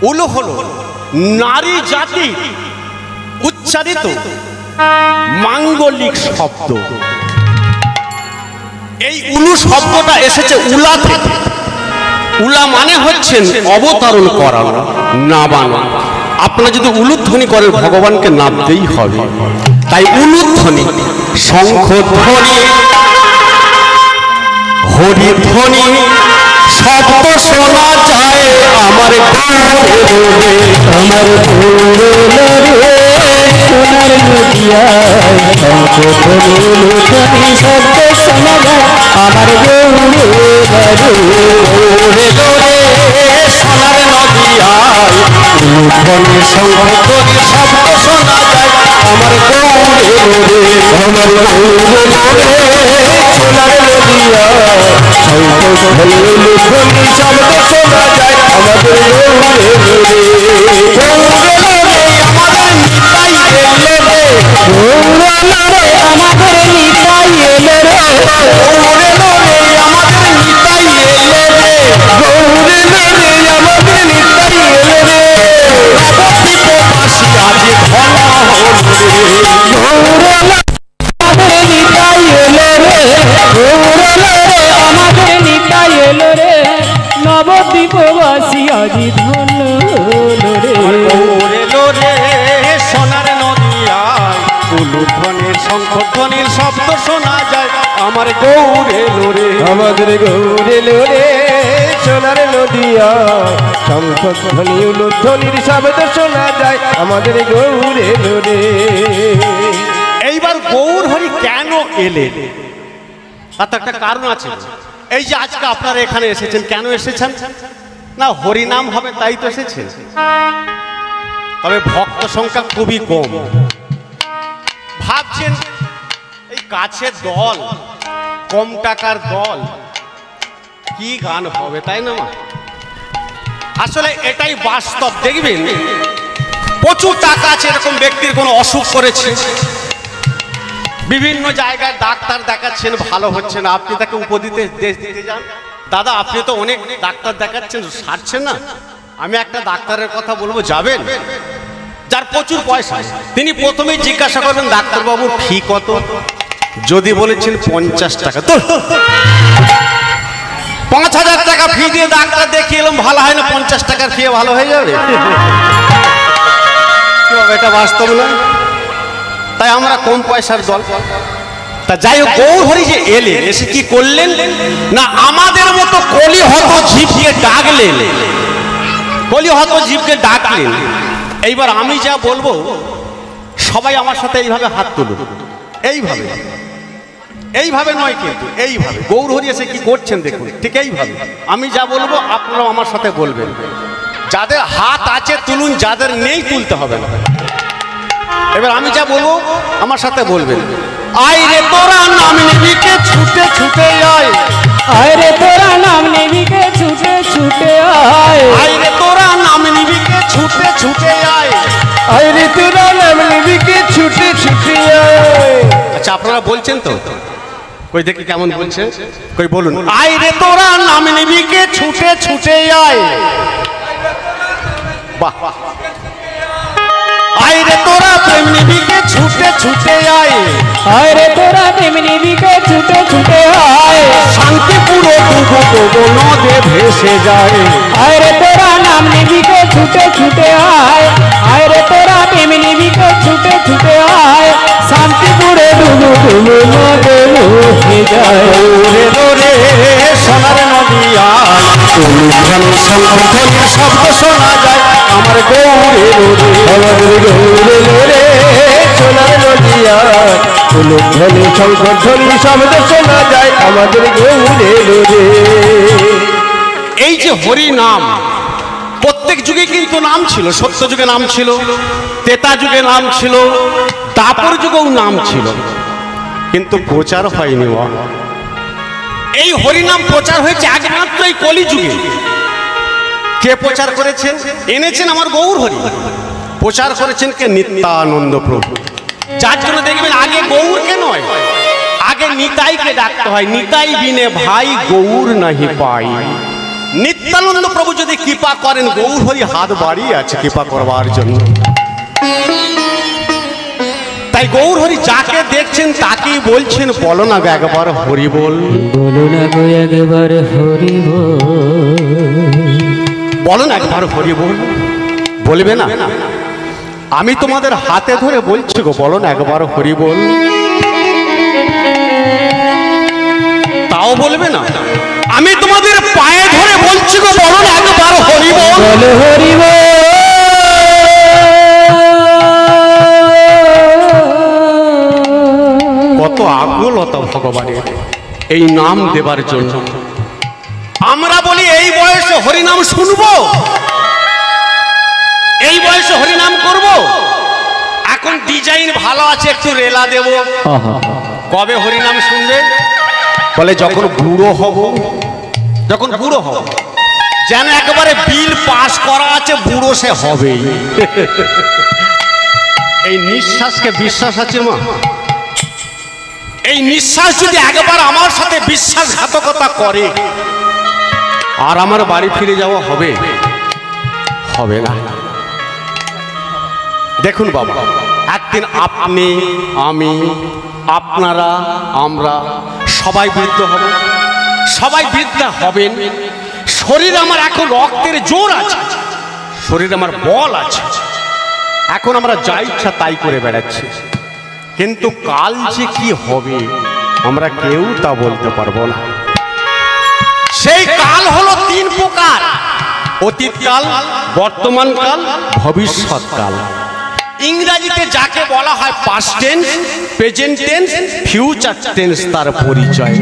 উলু হলো নারী জাতি উচ্চারিত মাঙ্গলিক শব্দ। এই উলু শব্দটা এসেছে উলা থেকে। উলা মানে হচ্ছেন অবতরণ করানো, নাবানো। আপনারা যদি উলুধ্বনি করেন ভগবানকে নামতেই হবে। তাই উলুধ্বনি, শঙ্খধ্বনি, হরিধ্বনি শব্দ শোনা যায় আমার গৌরে, আমার গৌরে সোনার নদিয়ায় শঙ্খধ্বনি উলুধ্বনি শব্দ শোনা যায় আমার গৌরে সোনার নদিয়ায় উলুধ্বনি শঙ্খধ্বনি শব্দ শোনা যায় আমার গৌরে, আমার গৌরে সোনার নদিয়ায় শঙ্খধ্বনি উলুধ্বনি শব্দ শোনা যায় আমাদের গৌরে। আমাদের নিতাই এলো রে, আমাদের নিতাই এলো রে, আমাদের নিতাই এলো রে, আমাদের নিতাই এলো রে, নবদ্বীপবাসী আজ ধন হল আমাদের নিতাই এলো রে, আমাদের নিতাই এলো রে, নবদ্বীপবাসী আজি ধন্য হলো রে। এলো রে সোনার নদিয়ায় উলুধ্বনির শঙ্খধ্বনির শব্দ শোনা যায় আমার গৌর এলো রে, আমাদের গৌর এলো রে সোনার নদিয়ায় শঙ্খধ্বনি উলুধ্বনির শব্দ শোনা যায় আমাদের গৌর এলো রে। এইবার গৌর হরি কেন এলেন? তার একটা কারণ আছে। এই যে আজকে আপনারা এখানে এসেছেন, কেন এসেছেন? না হরিনাম হবে তাই তো এসেছেন। তবে ভক্ত সংখ্যা খুবই কম। ভাবছেন এই কাছের দল, কম টাকার দল, কি গান হবে, তাই না মা? আসলে এটাই বাস্তব। দেখবেন প্রচুর টাকা আছে, এরকম ব্যক্তির কোনো অসুখ করেছে, বিভিন্ন জায়গায় ডাক্তার দেখাচ্ছেন, ভালো হচ্ছে না, আপনি তাকে উপদেশ দিতে যান, দাদা আপনি তো অনেক ডাক্তার দেখাচ্ছেন, সারছেন না, আমি একটা ডাক্তারের কথা বলবো, যাবেন? যার প্রচুর পয়সা, তিনি প্রথমেই জিজ্ঞাসা করবেন ডাক্তারবাবুর ফি কত? যদি বলেছেন 50 টাকা, তো 5000 টাকা ফি দিয়ে ডাক্তার দেখিয়ে এলাম, ভালো হয় না, 50 টাকার ফি ভালো হয়ে যাবে? এটা বাস্তব না। তাই আমরা কম পয়সার দল। তা যাই হোক, গৌরহরি যে এলেন, এসে কি করলেন না, আমাদের মতো কলিহত জীবকে ডাকলেন, কলিহত জীবকে ডাকলেন। এইবার আমি যা বলবো সবাই আমার সাথে এইভাবে হাত তুলুন, এইভাবে, এইভাবে নয় কিন্তু এইভাবে। গৌরহরি এসে কি করছেন দেখুন, ঠিক এইভাবে। আমি যা বলবো আপনারাও আমার সাথে বলবেন। যাদের হাত আছে তুলুন, যাদের নেই তুলতে হবে না। এবার আমি যা বলবো আমার সাথে বলবেন। আয় রে তোরা নাম নিবিকে ছুটে ছুটে আয়, আয় রে তোরা নাম নিবিকে ছুটে ছুটে আয়, আয় রে তোরা নাম নিবিকে ছুটে ছুটে আয়, আয় রে তোরা নাম নিবিকে ছুটে ছুটে আয়। আচ্ছা আপনারা বলছেন তো, কই দেখি কেমন বলছেন, কই বলুন। আয় রে তোরা নাম নিবিকে ছুটে ছুটে আয়, বাহ। আয় রে তোরা প্রেম নিবিকে ছুটে ছুটে আয়, আয় রে তোরা প্রেম নিবিকে ছুটে ছুটে আয়, শান্তিপুর ডুবো নদে ভেসে যায়, আয় রে তোরা নাম নিবিকে ছুটে ছুটে আয়, আয় রে তোরা প্রেম নিবিকে ছুটে ছুটে আয়, শান্তিপুরে ডুবু ডুবু নদে ভেসে যায়। ওরে ওরে সোনার নদী আয়, অনুধ্বনি শঙ্খধ্বনি শব্দ শোনা যায়, আমার গৌরে ওরে, আমার গৌরে রে সোনার নদিয়া, ধ্বনি শঙ্খধ্বনি শব্দ শোনা যায়, আমাদের গৌরে রে। এই যে হরি নাম, প্রত্যেক যুগে কিন্তু নাম ছিল। সত্য যুগে নাম ছিল, ত্রেতা যুগে নাম ছিল, দাপর যুগেও নাম ছিল, কিন্তু প্রচার হয়নি। এই হরিনাম প্রচার হয়েছে একমাত্র এই কলি যুগে। কে প্রচার করেছেন? এনেছেন আমার গৌরহরি। প্রচার করেছেন কে? নিত্যানন্দ প্রভু। যার জন্য দেখবেন আগে গৌরকে নয়, আগে নিতাইকে ডাকতে হয়। নিতাই বিনে ভাই গৌর নাহি পাই। নিত্যানন্দ প্রভু যদি কৃপা করেন, গৌরহরি হাত বাড়িয়ে আছে কৃপা করবার জন্য। তাই গৌরহরি যাকে দেখছেন তাকেই বলছেন, বলো না গো একবার হরি বল, বলো না গো একবার হরি বল, বলো না একবার হরি বল। বলবে না? আমি তোমাদের হাতে ধরে বলছি গো, বলো না একবার হরি বল। তাও বলবে না? আমি তোমাদের পায়ে ধরে বলছি গো, বলো না একবার হরি বল। বলো হরি বল। কত আকুলতা ভগবানের এই নাম দেবার জন্য। আমরা বলি এই বয়সে হরিনাম শুনবো, এই বয়সে হরিনাম করব। এখন ডিজাইন ভালো আছে, একটু রেলা দেব। কবে হরিনাম শুনবে? বলে যখন বুড়ো হব। যখন বুড়ো হব, যেন একেবারে বিল পাস করা আছে, বুড়ো সে হবেই। এই নিঃশ্বাসকে বিশ্বাস আছে মা? এই নিঃশ্বাস যদি একবার আমার সাথে বিশ্বাসঘাতকতা করে, আর আমার বাড়ি ফিরে যাওয়া হবে? হবে না। দেখুন বাবা, একদিন আপনি, আমি, আপনারা, আমরা সবাই বৃদ্ধ হব, সবাই বৃদ্ধ হবেন। শরীর আমার এখন রক্তের জোর আছে, শরীর আমার বল আছে, এখন আমরা যা ইচ্ছা তাই করে বেড়াচ্ছি। কিন্তু কাল যে কি হবে আমরা কেউ তা বলতে পারবো না। সেই কাল হলো তিন প্রকার: অতীতকাল, বর্তমানকাল, ভবিষ্যৎকাল। ইংরেজিতে যাকে বলা হয় past tense, present tense, future tense তার পরিচয়।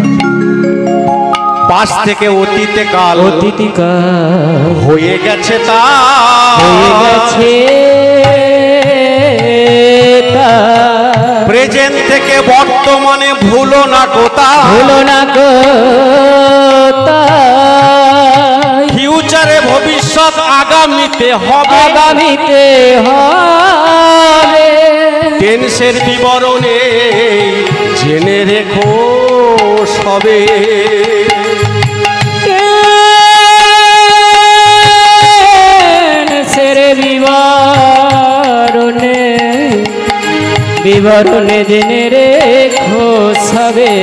পাস থেকে অতীতে কাল, অতীতিকাল হয়ে গেছে তা, হয়ে গেছে তা, প্রেজেন্ট থেকে বর্তমানে ভুলো না কোথা, ভুলো না গো তা, ফিউচারে ভবিষ্যৎ আগামীতে হবে, আগামীতে হবে। টেন্সের বিবরণে জেনে রেখো সবে। টেন্সের বিবরণে বিবরণে জেনে রেখো সবে।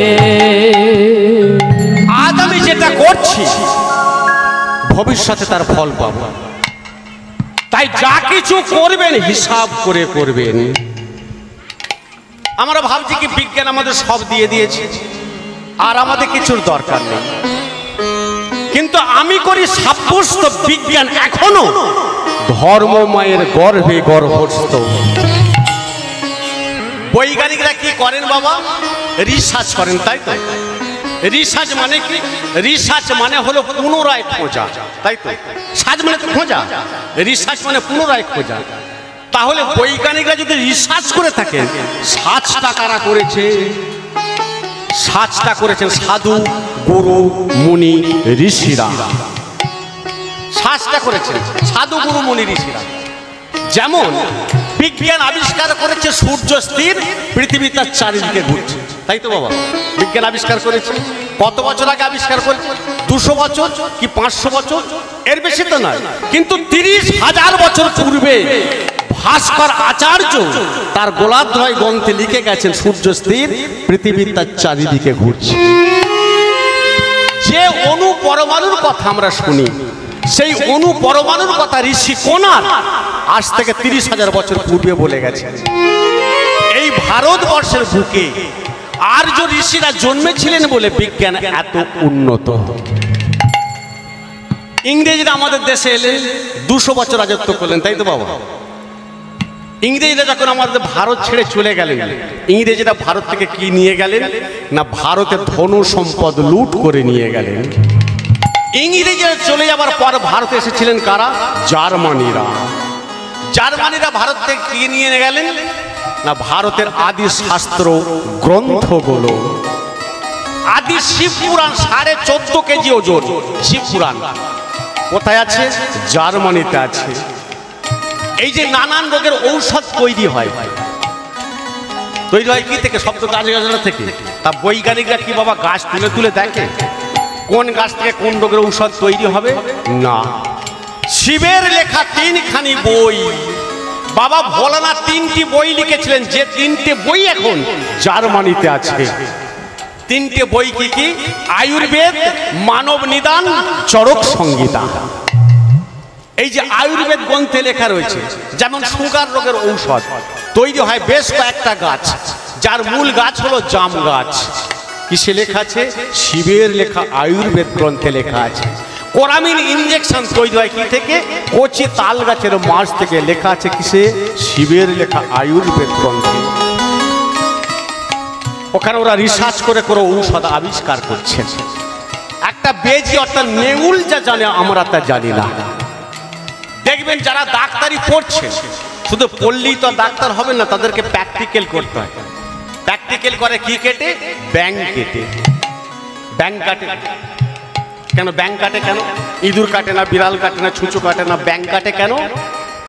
আজ আমি যেটা করছি ভবিষ্যতে তার ফল পাবো, তাই যা কিছু করবেন হিসাব করে করবেন। আমরা ভাবছি কি বিজ্ঞান আমাদের সব দিয়ে দিয়েছে আর আমাদের কিছুর দরকার নেই, কিন্তু আমি করি সাব্যস্ত বিজ্ঞান এখনো ধর্মময়ের গর্ভে গর্ভস্থ। বৈজ্ঞানিকরা কি করেন বাবা? রিসার্চ করেন, তাই তো? রিসার্চ মানে কি? রিসার্চ মানে হলো পুনরায় খোঁজা, তাই তো? সার্চ মানে তো খোঁজা, রিসার্চ মানে পুনরায় খোঁজা। তাহলে বৈজ্ঞানিকরা যদি রিসার্চ করে থাকেন, সার্চটা কারা করেছে? সার্চটা করেছেন সাধু গুরু মুনি ঋষিরা। সার্চটা করেছেন সাধু গুরু মুনি ঋষিরা। যেমন বিজ্ঞান আবিষ্কার করেছে সূর্য স্থির, পৃথিবী তার চারিদিকে ঘুরছে, তাই তো বাবা? বিজ্ঞান আবিষ্কার করেছে। কত বছর আগে আবিষ্কার করেছে? 200 বছর কি 500 বছর? এর বেশি তো নয়, কিন্তু 30,000 বছর পূর্বে ভাস্কর আচার্য তার গোলাধ্যায় গ্রন্থে লিখে গেছেন সূর্য স্থির, পৃথিবী তার চারিদিকে ঘুরছে। যে অণু পরমাণুর কথা আমরা শুনি, সেই অণু পরমাণুর কথা ঋষি কোনার আজ থেকে 30,000 বছর পূর্বে বলে গেছে। এই ভারতবর্ষের বুকে আর্য ঋষিরা জন্মেছিলেন বলে বিজ্ঞান এত উন্নত। ইংরেজরা আমাদের দেশে এলেন, 200 বছর রাজত্ব করলেন, তাই তো বাবা? ইংরেজরা যখন আমাদের ভারত ছেড়ে চলে গেলেন, ইংরেজরা ভারত থেকে কি নিয়ে গেলেন না ভারতের ধন সম্পদ লুট করে নিয়ে গেলেন। ইংরেজরা চলে যাবার পর ভারতে এসেছিলেন কারা? জার্মানিরা। জার্মানিরা ভারত থেকে কি নিয়ে গেলেন না ভারতের আদি শাস্ত্র গ্রন্থগুলো। আদি শিব পুরাণ 14.5 কেজি ওজন শিব পুরাণ কোথায় আছে? জার্মানিতে আছে। এই যে নানান রোগের ঔষধ তৈরি হয় কি থেকে? সব তো গাছ গাছড়া থেকে। তা বৈজ্ঞানিকরা কি বাবা গাছ তুলে তুলে দেখে কোন গাছ থেকে কোন রোগের ঔষধ তৈরি হবে? না, শিবের লেখা 3খানি বই। বাবা ভোলানাথ 3টি বই লিখেছিলেন, যে 3টে বই এখন জার্মানিতে আছে। 3টে বই কি কি? আয়ুর্বেদ, মানব নিদান, চরক সংহিতা। এই যে আয়ুর্বেদ গ্রন্থে লেখা রয়েছে, যেমন সুগার রোগের ঔষধ তৈরি হয় বেশ কয়েকটা গাছ, যার মূল গাছ হলো জাম গাছ। কিসে লেখা আছে? শিবের লেখা আয়ুর্বেদ গ্রন্থে লেখা আছে। কোরামিন ইনজেকশন তৈরি হয় কি থেকে? কচি তাল গাছের মাছ থেকে। লেখা আছে কিসে? শিবের লেখা আয়ুর্বেদ গ্রন্থে। ওখানে ওরা রিসার্চ করে করে ঔষধ আবিষ্কার করছে। একটা বেজি অর্থাৎ নেউল যা জানে আমরা তা জানি না। দেখবেন যারা ডাক্তারি পড়ছে, শুধু পড়লেই তো ডাক্তার হবে না, তাদেরকে প্র্যাকটিক্যাল করতে হয়। প্র্যাকটিক্যাল করে কি কেটে? ব্যাঙ কেটে। ব্যাঙ কাটে কেন? ব্যাঙ কাটে কেন? ইঁদুর কাটে না, বিড়াল কাটে না, ছুঁচো কাটে না, ব্যাঙ কাটে কেন?